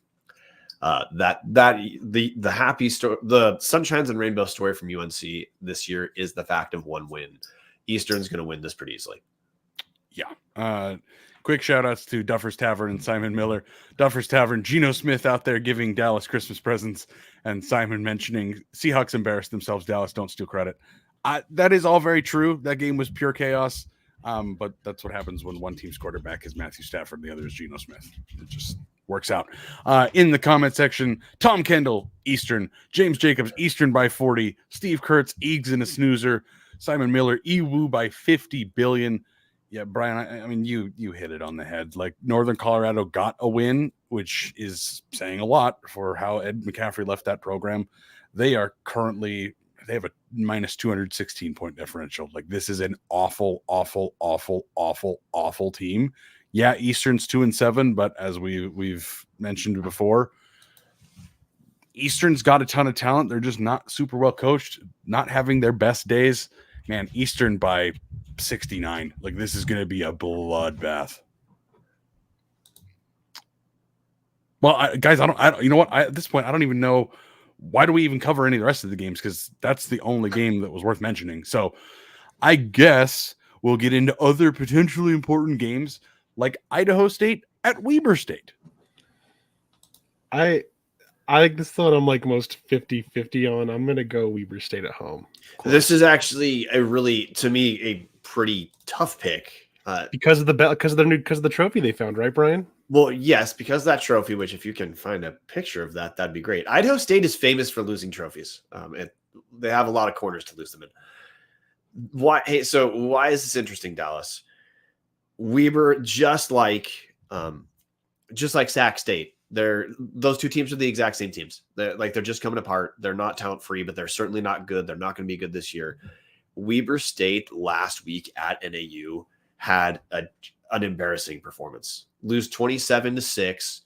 A: The happy story, the sunshines and rainbow story from UNC this year is the fact of one win. Eastern's going to win this pretty easily.
B: Yeah. Quick shout outs to Duffer's Tavern and Simon Miller. Duffer's Tavern, Geno Smith out there giving Dallas Christmas presents, and Simon mentioning Seahawks embarrassed themselves. Dallas don't steal credit. That is all very true. That game was pure chaos. But that's what happens when one team's quarterback is Matthew Stafford and the other is Geno Smith. It just works out. In the comment section, Tom Kendall, Eastern. James Jacobs, Eastern by 40. Steve Kurtz, Eags in a snoozer. Simon Miller, EWU by 50 billion. Yeah, Bryan, I mean, you hit it on the head. Like, Northern Colorado got a win, which is saying a lot for how Ed McCaffrey left that program. They have a minus 216 point differential. Like, this is an awful, awful, awful, awful, awful team. Yeah, Eastern's 2-7, but as we've mentioned before, Eastern's got a ton of talent. They're just not super well coached, not having their best days. Man, Eastern by 69. Like, this is going to be a bloodbath. Well, guys, you know what? At this point, I don't even know. Why do we even cover any of the rest of the games? Because that's the only game that was worth mentioning. So I guess we'll get into other potentially important games like Idaho State at Weber State.
C: I think this is the one I'm like most 50-50 on. I'm going to go Weber State at home.
A: Close. This is actually to me, a pretty tough pick.
C: Because of the trophy they found, right, Bryan?
A: Well, yes, because of that trophy, which if you can find a picture of that, that'd be great. Idaho State is famous for losing trophies. They have a lot of corners to lose them in. Why is this interesting, Dallas? Weber, just like Sac State, those two teams are the exact same teams. They're just coming apart. They're not talent free, but they're certainly not good. They're not going to be good this year. Weber State last week at NAU had an embarrassing performance. Lose 27-6.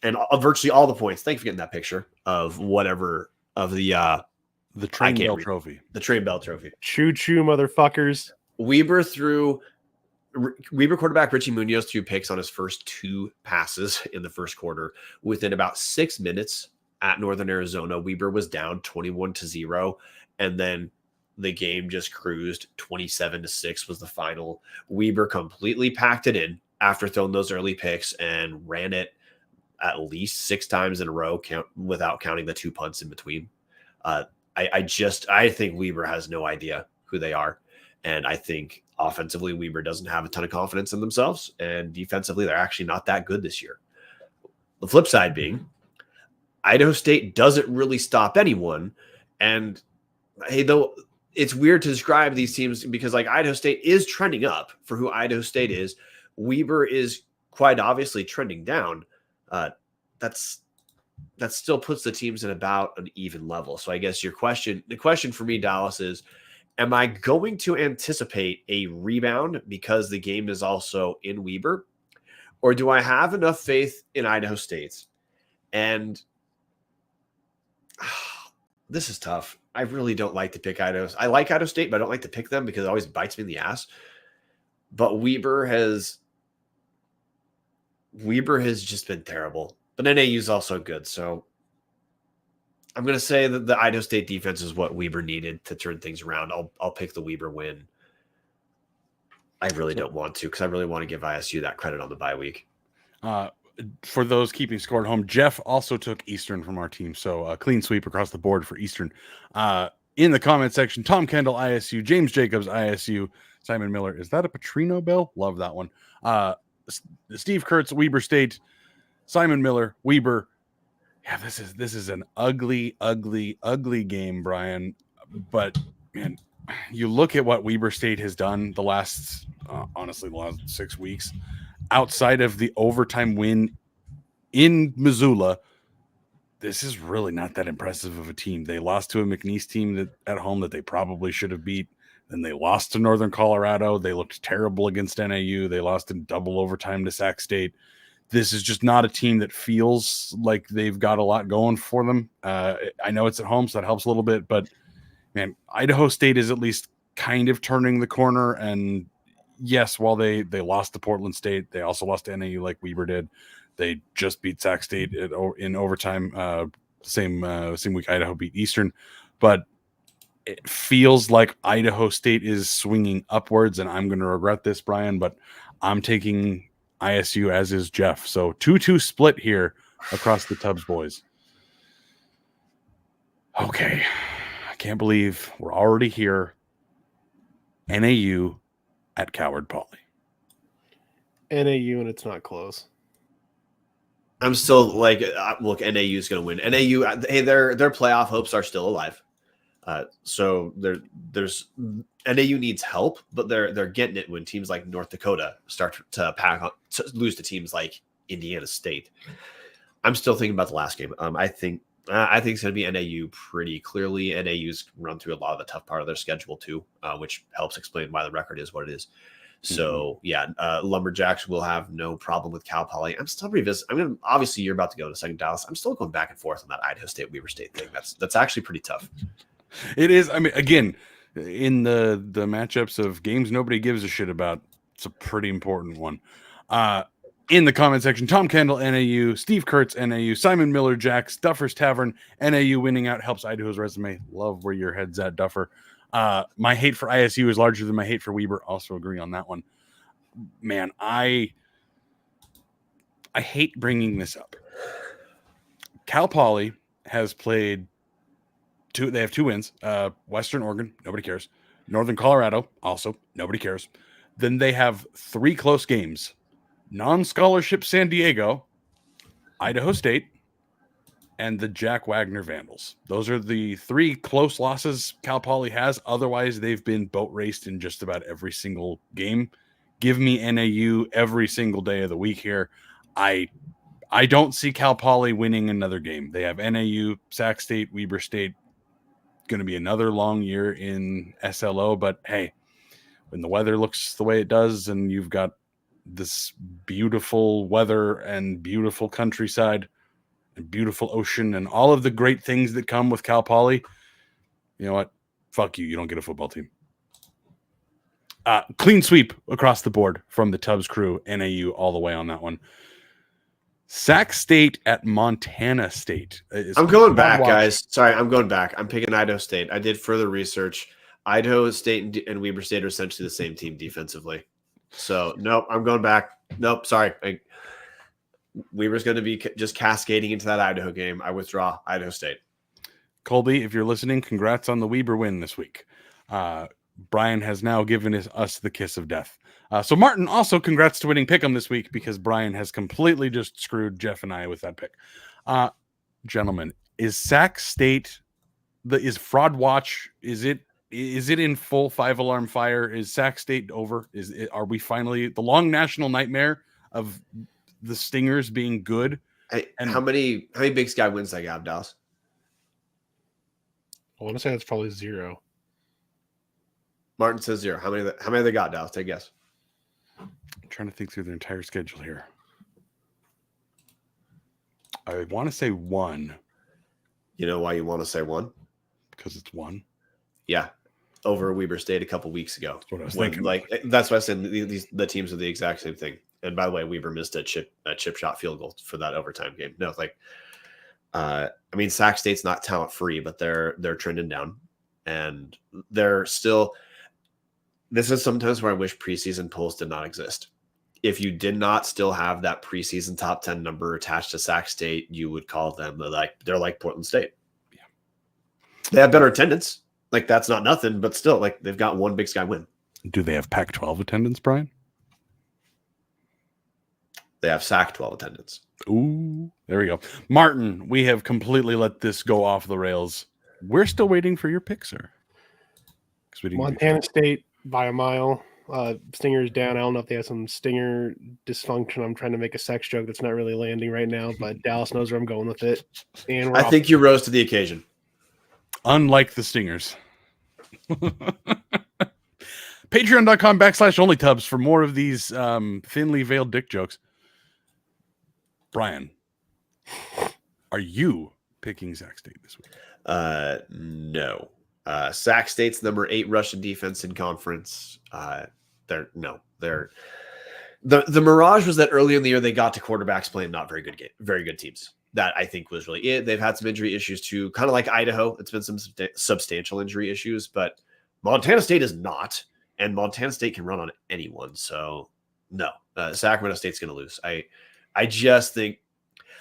A: And virtually all the points. Thank you for getting that picture of whatever of the
B: Train Bell Trophy.
A: The Train Bell Trophy.
C: Choo choo, motherfuckers.
A: Weber quarterback Richie Munoz threw picks on his first two passes in the first quarter. Within about 6 minutes at Northern Arizona, Weber was down 21-0, and then the game just cruised. 27-6 was the final. Weber completely packed it in after throwing those early picks and ran it at least 6 times in a row, without counting the 2 punts in between. I think Weber has no idea who they are. And I think offensively, Weber doesn't have a ton of confidence in themselves. And defensively, they're actually not that good this year. The flip side being, Idaho State doesn't really stop anyone. And hey, though, it's weird to describe these teams because like Idaho State is trending up for who Idaho State is. Weber is quite obviously trending down. That still puts the teams in about an even level. So I guess the question for me, Dallas, is, am I going to anticipate a rebound because the game is also in Weber? Or do I have enough faith in Idaho State? And This is tough. I really don't like to pick Idaho. I like Idaho State, but I don't like to pick them because it always bites me in the ass. But Weber has just been terrible. But NAU is also good, so I'm going to say that the Idaho State defense is what Weber needed to turn things around. I'll pick the Weber win. I really don't want to because I really want to give ISU that credit on the bye week.
B: For those keeping score at home, Jeff also took Eastern from our team, so a clean sweep across the board for Eastern. In the comment section, Tom Kendall, ISU, James Jacobs, ISU, Simon Miller. Is that a Petrino bill? Love that one. Steve Kurtz, Weber State, Simon Miller, Weber. Yeah, this is an ugly, ugly, ugly game, Brian. But man, you look at what Weber State has done the last 6 weeks. Outside of the overtime win in Missoula, this is really not that impressive of a team. They lost to a McNeese team at home that they probably should have beat. Then they lost to Northern Colorado. They looked terrible against NAU. They lost in double overtime to Sac State. This is just not a team that feels like they've got a lot going for them. I know it's at home, so that helps a little bit. But, man, Idaho State is at least kind of turning the corner. And, yes, while they lost to Portland State, they also lost to NAU like Weber did. They just beat Sac State in overtime. Same week Idaho beat Eastern. But it feels like Idaho State is swinging upwards, and I'm going to regret this, Brian, but I'm taking ISU, as is Jeff. So 2-2 split here across the Tubbs boys. Okay. I can't believe we're already here. NAU at Coward Poly.
C: NAU, and it's not close.
A: I'm still like, look, NAU is going to win. NAU, hey, their playoff hopes are still alive. So there's NAU needs help, but they're getting it when teams like North Dakota start to lose to teams like Indiana State. I'm still thinking about the last game. I think it's going to be NAU pretty clearly. NAU's run through a lot of the tough part of their schedule too, which helps explain why the record is what it is. So yeah, Lumberjacks will have no problem with Cal Poly. I'm still revisiting. Obviously you're about to go to second Dallas. I'm still going back and forth on that Idaho State Weber State thing. That's actually pretty tough.
B: It is. I mean, again, in the matchups of games nobody gives a shit about, it's a pretty important one. In the comment section, Tom Kendall, NAU, Steve Kurtz, NAU, Simon Miller, Jacks, Duffer's Tavern, NAU winning out helps Idaho's resume. Love where your head's at, Duffer. My hate for ISU is larger than my hate for Weber. Also agree on that one. Man, I hate bringing this up. Cal Poly has played they have 2 wins. Western Oregon, nobody cares. Northern Colorado, also nobody cares. Then they have 3 close games. Non-scholarship San Diego, Idaho State, and the Jack Wagner Vandals. Those are the 3 close losses Cal Poly has. Otherwise, they've been boat raced in just about every single game. Give me NAU every single day of the week here. I don't see Cal Poly winning another game. They have NAU, Sac State, Weber State. Going to be another long year in SLO, but hey, when the weather looks the way it does and you've got this beautiful weather and beautiful countryside and beautiful ocean and all of the great things that come with Cal Poly, you know what? Fuck you. You don't get a football team. Clean sweep across the board from the Tubbs crew, NAU all the way on that one. Sac State at Montana State.
A: I'm going back, guys. Sorry, I'm going back. I'm picking Idaho State. I did further research. Idaho State and Weber State are essentially the same team defensively. So, nope, I'm going back. Nope, sorry. Weber's going to be just cascading into that Idaho game. I withdraw Idaho State.
B: Colby, if you're listening, congrats on the Weber win this week. Bryan has now given us the kiss of death. So Martin, also congrats to winning Pick'em this week because Bryan has completely just screwed Jeff and I with that pick. Gentlemen, is Sac State is Fraud Watch? Is it in full 5-alarm fire? Is Sac State over? Are we finally the long national nightmare of the Stingers being good?
A: And how many Big Sky wins they got, Dallas?
C: I want to say that's probably 0.
A: Martin says 0. How many they got, Dallas? Take a guess.
B: I'm trying to think through their entire schedule here. I want to say 1.
A: You know why you want to say 1?
B: Because it's one.
A: Yeah. Over Weber State a couple weeks ago.
B: That's what I was thinking.
A: That's why I said the teams are the exact same thing. And by the way, Weber missed a chip shot field goal for that overtime game. No, Sac State's not talent free, but they're trending down, and they're still. This is sometimes where I wish preseason polls did not exist. If you did not still have that preseason top 10 number attached to Sac State, you would call them they're like Portland State.
B: Yeah,
A: they have better attendance. That's not nothing, but still, they've got one Big Sky win.
B: Do they have Pac-12 attendance, Brian?
A: They have Sac-12 attendance.
B: Ooh, there we go. Martin, we have completely let this go off the rails. We're still waiting for your pick, sir.
C: Montana State by a mile. Stinger's down. I don't know if they have some Stinger dysfunction. I'm trying to make a sex joke that's not really landing right now, but Dallas knows where I'm going with it. And
A: I think you rose to the occasion.
B: Unlike the Stingers. Patreon.com/OnlyTubs for more of these thinly veiled dick jokes. Brian, are you picking Sac State this week?
A: No. Sac State's number 8 Russian defense in conference. The mirage was that earlier in the year they got to quarterbacks playing not very good teams. That I think was really it. They've had some injury issues too, kind of like Idaho. It's been some substantial injury issues, but Montana State is not, and Montana State can run on anyone. So no, Sacramento State's going to lose. I just think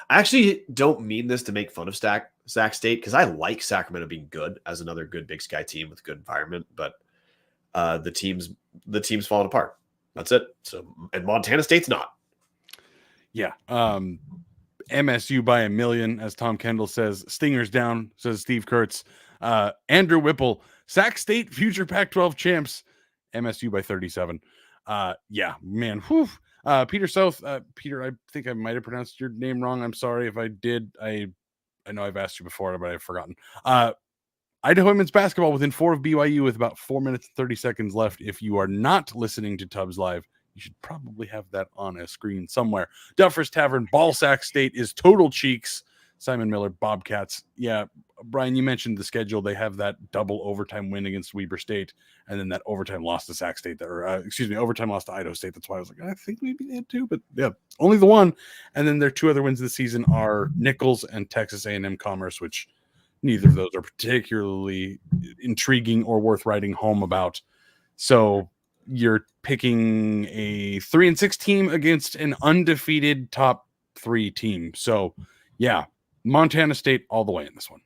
A: I actually don't mean this to make fun of Sac State, because I like Sacramento being good as another good Big Sky team with good environment, but the team's falling apart. That's it. So, and Montana State's not.
B: Yeah. MSU by a million, as Tom Kendall says. Stingers down, says Steve Kurtz. Andrew Whipple, Sac State future Pac-12 champs. MSU by 37. Yeah, man. Whew. Peter South. Peter, I think I might have pronounced your name wrong. I'm sorry if I did. I know I've asked you before, but I've forgotten. Idaho women's basketball within 4 of BYU with about 4 minutes and 30 seconds left. If you are not listening to Tubbs Live, you should probably have that on a screen somewhere. Duffer's Tavern, Ball Sac State is total cheeks. Simon Miller, Bobcats. Yeah, Brian, you mentioned the schedule. They have that double overtime win against Weber State, and then that overtime loss to Sac State, overtime loss to Idaho State. That's why I was like, I think maybe they had 2, but yeah, only the one. And then their 2 other wins this season are Nichols and Texas A&M Commerce, which neither of those are particularly intriguing or worth writing home about. So you're picking a 3-6 team against an undefeated top 3 team. So yeah, Montana State all the way in this one.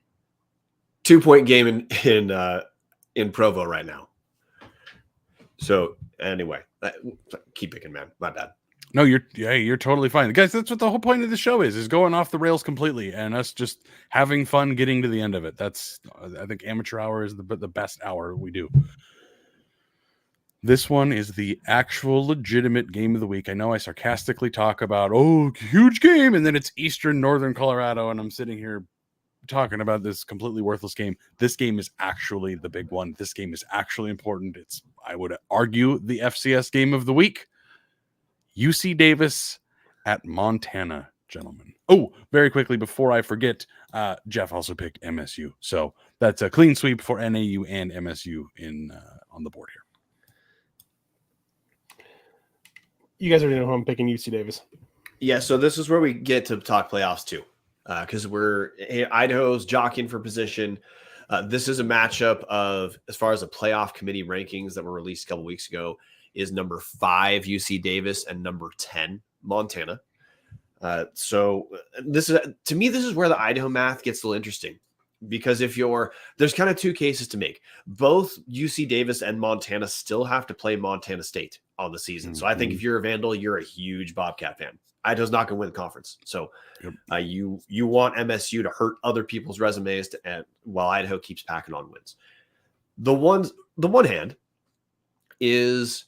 A: 2-point game in Provo right now. So anyway, keep picking, man. My bad.
B: No, you're totally fine, guys. That's what the whole point of the show is going off the rails completely and us just having fun getting to the end of it. That's, I think, amateur hour is the best hour we do. This one is the actual legitimate game of the week. I know I sarcastically talk about, huge game, and then it's Eastern Northern Colorado, and I'm sitting here talking about this completely worthless game. This game is actually the big one. This game is actually important. It's, I would argue, the FCS game of the week. UC Davis at Montana, gentlemen. Oh, very quickly before I forget, Jeff also picked MSU. So that's a clean sweep for NAU and MSU on the board here.
C: You guys already know who I'm picking, UC Davis.
A: Yeah, so this is where we get to talk playoffs too, because Idaho's jockeying for position. This is a matchup of, as far as the playoff committee rankings that were released a couple weeks ago, is number 5 UC Davis and number 10 Montana. So this is, to me, this is where the Idaho math gets a little interesting, because there's kind of 2 cases to make. Both UC Davis and Montana still have to play Montana State on the season. So I think if you're a Vandal, you're a huge Bobcat fan. Idaho's not going to win the conference. So you want MSU to hurt other people's resumes while Idaho keeps packing on wins. The one hand is,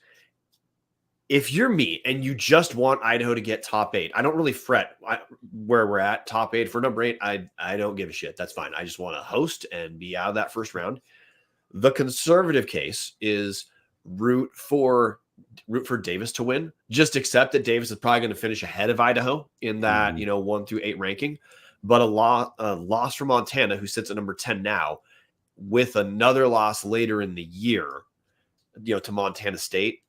A: if you're me and you just want Idaho to get top 8, I don't really fret where we're at, top 8. For number 8, I don't give a shit. That's fine. I just want to host and be out of that first round. The conservative case is root for Davis to win. Just accept that Davis is probably going to finish ahead of Idaho in that 1 through 8 ranking. But a loss for Montana, who sits at number 10 now, with another loss later in the year, to Montana State,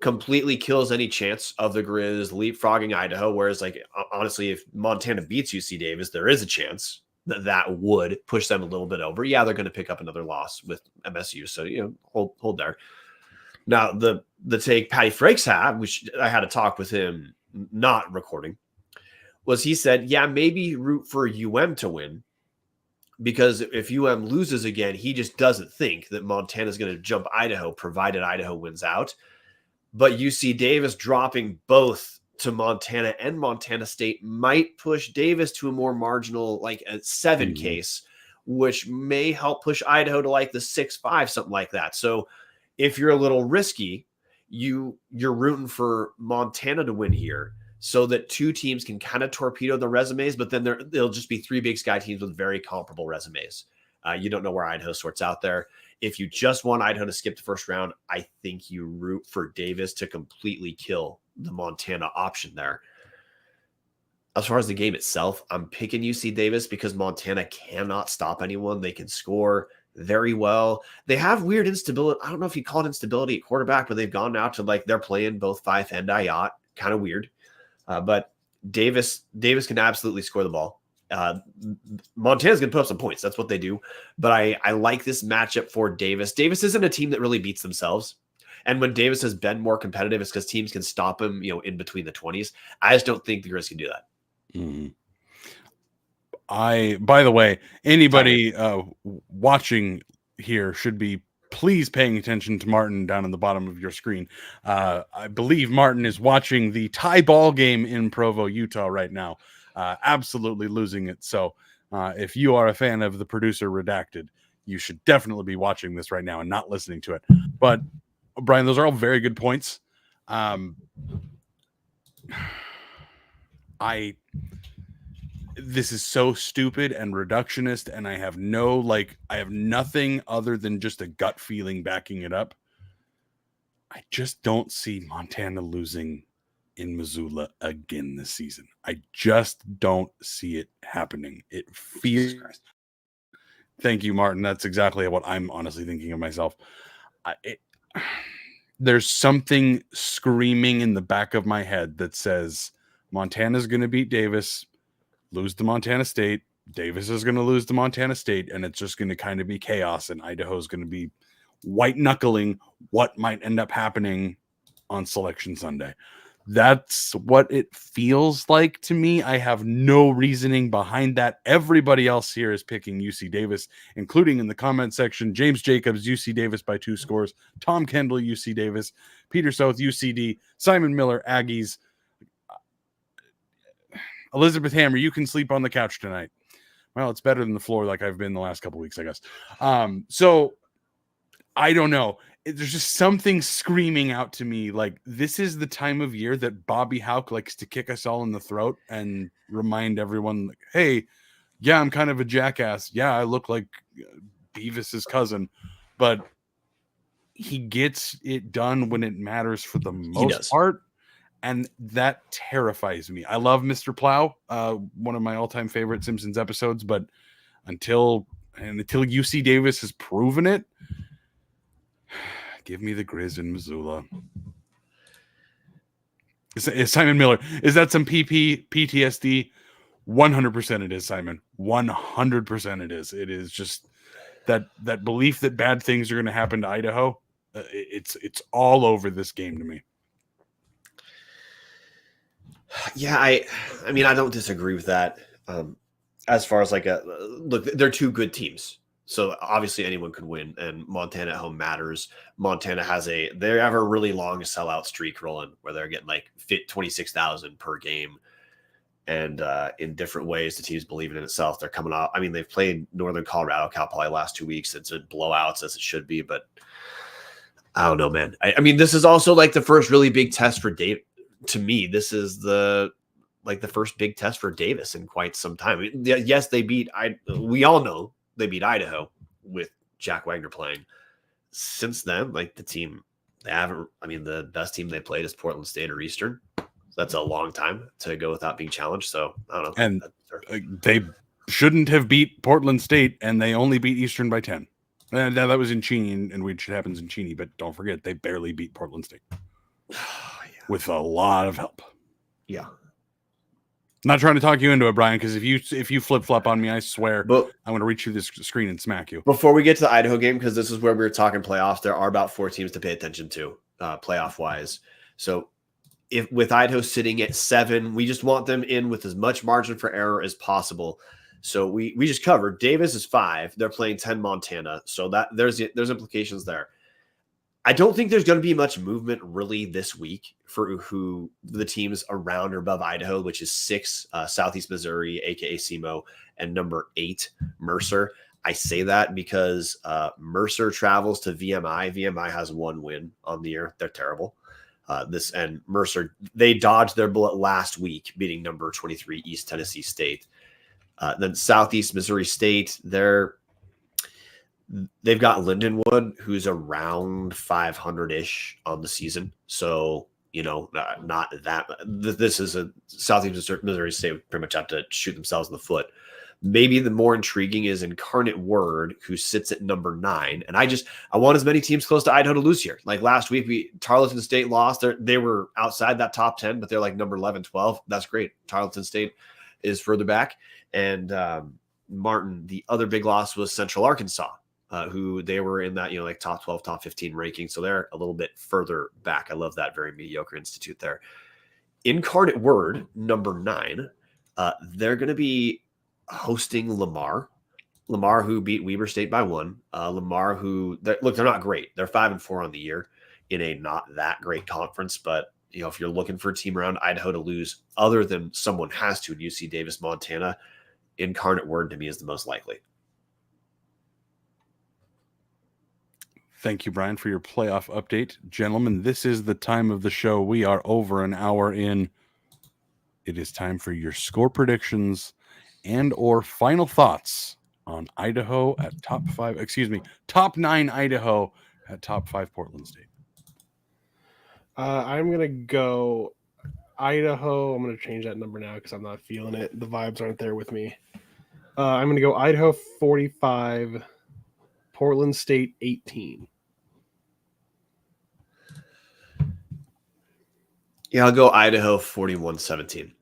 A: completely kills any chance of the Grizz leapfrogging Idaho. Whereas, like, honestly, if Montana beats UC Davis, there is a chance that would push them a little bit over. Yeah, they're going to pick up another loss with MSU. So, hold there. Now, the take Patty Frakes had, which I had a talk with him, not recording, was he said, yeah, maybe root for UM to win, because if UM loses again, he just doesn't think that Montana's going to jump Idaho, provided Idaho wins out. But UC Davis dropping both to Montana and Montana State might push Davis to a more marginal, like a 7 case, which may help push Idaho to like the 6-5, something like that. So if you're a little risky, you're rooting for Montana to win here, so that 2 teams can kind of torpedo the resumes, but then they'll just be 3 Big Sky teams with very comparable resumes. You don't know where Idaho sorts out there. If you just want Idaho to skip the first round, I think you root for Davis to completely kill the Montana option there. As far as the game itself, I'm picking UC Davis because Montana cannot stop anyone. They can score very well. They have weird instability. I don't know if you call it instability at quarterback, but they've gone now to, like, they're playing both Fife and Ayat. Kind of weird. But Davis can absolutely score the ball. Montana's going to put up some points. That's what they do. But I like this matchup for Davis. Davis isn't a team that really beats themselves. And when Davis has been more competitive, it's because teams can stop him, in between the 20s. I just don't think the Grizz can do that.
B: By the way, anybody watching here should be please paying attention to Marten down in the bottom of your screen. I believe Marten is watching the tie ball game in Provo, Utah right now. Absolutely losing it. So if you are a fan of the producer Redacted, you should definitely be watching this right now and not listening to it. But Bryan, those are all very good points. This is so stupid and reductionist, and I have nothing other than just a gut feeling backing it up. I just don't see Montana losing in Missoula again this season. I just don't see it happening. It feels. Thank you, Marten. That's exactly what I'm honestly thinking of myself. There's something screaming in the back of my head that says Montana's going to beat Davis, lose to Montana State. Davis is going to lose to Montana State, and it's just going to kind of be chaos, and Idaho's going to be white knuckling what might end up happening on Selection Sunday. That's what it feels like to me. I have no reasoning behind that. Everybody else here is picking UC Davis, including in the comment section, James Jacobs, UC Davis by 2 scores, Tom Kendall, UC Davis, Peter South, UCD, Simon Miller, Aggies, Elizabeth Hammer, you can sleep on the couch tonight. Well, it's better than the floor like I've been the last couple weeks, I guess. So I don't know. There's just something screaming out to me like this is the time of year that Bobby Houck likes to kick us all in the throat and remind everyone, like, hey, yeah, I'm kind of a jackass. Yeah, I look like Beavis's cousin, but he gets it done when it matters for the most part. And that terrifies me. I love Mr. Plow, one of my all-time favorite Simpsons episodes, but until UC Davis has proven it, give me the Grizz in Missoula. Is Simon Miller, is that some PTSD? 100% it is, Simon. 100% it is. It is just that belief that bad things are going to happen to Idaho. It's all over this game to me.
A: Yeah, I mean, I don't disagree with that. As far as look, they're 2 good teams. So obviously anyone could win, and Montana at home matters. Montana they have a really long sellout streak rolling where they're getting 26,000 per game. And in different ways, the team's believing in itself. They're coming off. I mean, they've played Northern Colorado, Cal Poly last 2 weeks. It's been blowouts as it should be, but I don't know, man. I mean, this is also the first really big test for Dave. To me, this is the first big test for Davis in quite some time. I mean, yes, they beat. We all know they beat Idaho with Jack Wagner playing. Since then, the team they haven't. I mean, the best team they played is Portland State or Eastern. So that's a long time to go without being challenged. So I don't know.
B: And they shouldn't have beat Portland State, and they only beat Eastern by 10. And that was in Cheney, and which happens in Cheney, but don't forget they barely beat Portland State with a lot of help.
A: Yeah.
B: Not trying to talk you into it, Bryan, because if you flip flop on me, I swear I'm going to reach through this screen and smack you.
A: Before we get to the Idaho game, because this is where we were talking playoffs, there are about 4 teams to pay attention to playoff wise. So if with Idaho sitting at 7, we just want them in with as much margin for error as possible. So we just covered Davis is 5. They're playing 10 Montana. So that there's implications there. I don't think there's going to be much movement really this week for who the teams around or above Idaho, which is 6 Southeast Missouri, aka SEMO, and number 8 Mercer. I say that because Mercer travels to VMI. VMI has 1 win on the year. They're terrible. And Mercer, they dodged their bullet last week, beating number 23 East Tennessee State. Then Southeast Missouri State, they've got Lindenwood, who's around 500-ish on the season. So, not that. This is a Southeast Missouri State would pretty much have to shoot themselves in the foot. Maybe the more intriguing is Incarnate Word, who sits at number 9. And I want as many teams close to Idaho to lose here. Like last week, Tarleton State lost. They were outside that top 10, but they're like number 11, 12. That's great. Tarleton State is further back. And Marten, the other big loss was Central Arkansas, who they were in that, like top 12, top 15 ranking. So they're a little bit further back. I love that very mediocre institute there. Incarnate Word, number 9, they're going to be hosting Lamar, who beat Weber State by 1. Lamar, they're not great. They're 5-4 on the year in a not that great conference. But, if you're looking for a team around Idaho to lose, other than someone has to in UC Davis, Montana, Incarnate Word to me is the most likely.
B: Thank you, Bryan, for your playoff update. Gentlemen, this is the time of the show. We are over an hour in. It is time for your score predictions and or final thoughts on Idaho at top 9 Idaho at top 5 Portland State.
C: I'm going to go Idaho. I'm going to change that number now because I'm not feeling it. The vibes aren't there with me. I'm going to go Idaho 45, Portland State 18.
A: Yeah, I'll go Idaho 41-17.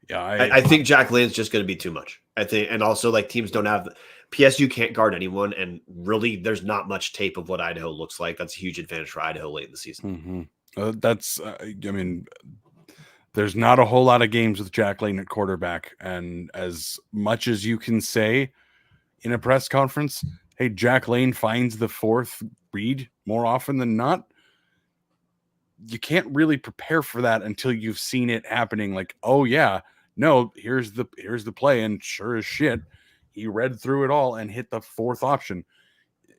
B: Yeah,
A: I think Jack Lane's just going to be too much. I think, and also like teams don't have PSU can't guard anyone, and really there's not much tape of what Idaho looks like. That's a huge advantage for Idaho late in the season.
B: Mm-hmm. There's not a whole lot of games with Jack Lane at quarterback, and as much as you can say in a press conference, hey, Jack Lane finds the 4th read more often than not. You can't really prepare for that until you've seen it happening. Like, oh yeah, no, here's the play, and sure as shit, he read through it all and hit the 4th option.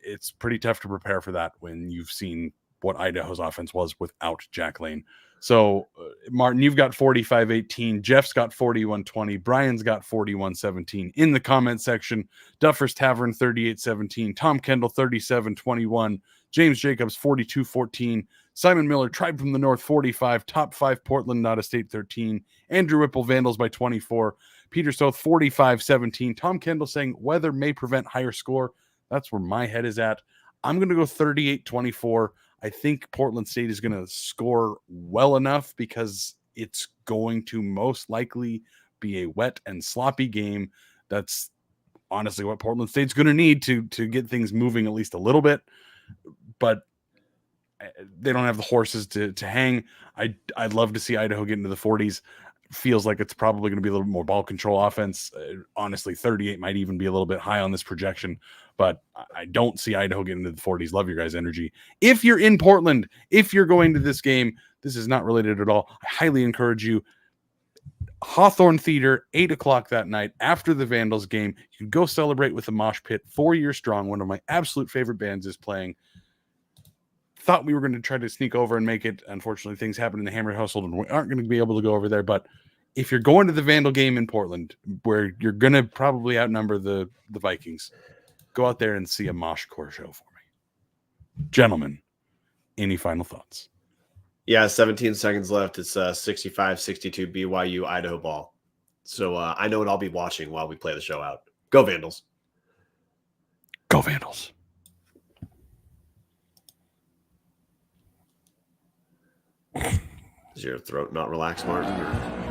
B: It's pretty tough to prepare for that when you've seen what Idaho's offense was without Jack Lane. So, Marten, you've got 45-18. Jeff's got 41-20. Bryan's got 41-17. In the comment section, Duffer's Tavern 38-17. Tom Kendall 37-21. James Jacobs 42-14. Simon Miller, Tribe from the North 45. Top 5 Portland, not a state 13. Andrew Whipple, Vandals by 24. Peter Stoth 45-17. Tom Kendall saying weather may prevent higher score. That's where my head is at. I'm going to go 38-24. I think Portland State is going to score well enough because it's going to most likely be a wet and sloppy game. That's honestly what Portland State's going to need to get things moving at least a little bit. But they don't have the horses to hang. I'd love to see Idaho get into the 40s. Feels like it's probably going to be a little more ball control offense. Honestly, 38 might even be a little bit high on this projection, but I don't see Idaho getting into the 40s. Love your guys' energy. If you're in Portland, if you're going to this game, this is not related at all. I highly encourage you. Hawthorne Theater, 8 o'clock that night after the Vandals game. You can go celebrate with the Mosh Pit. 4 Year Strong, one of my absolute favorite bands, is playing. Thought we were going to try to sneak over and make it. Unfortunately, things happen in the Hammer household and we aren't going to be able to go over there. But if you're going to the Vandal game in Portland, where you're going to probably outnumber the Vikings, go out there and see a Mosh Core show for me. Gentlemen, any final thoughts?
A: Yeah, 17 seconds left. It's 65-62 BYU Idaho ball. So I know what I'll be watching while we play the show out. Go Vandals.
B: Go Vandals.
A: Does your throat not relax, Martin? Or?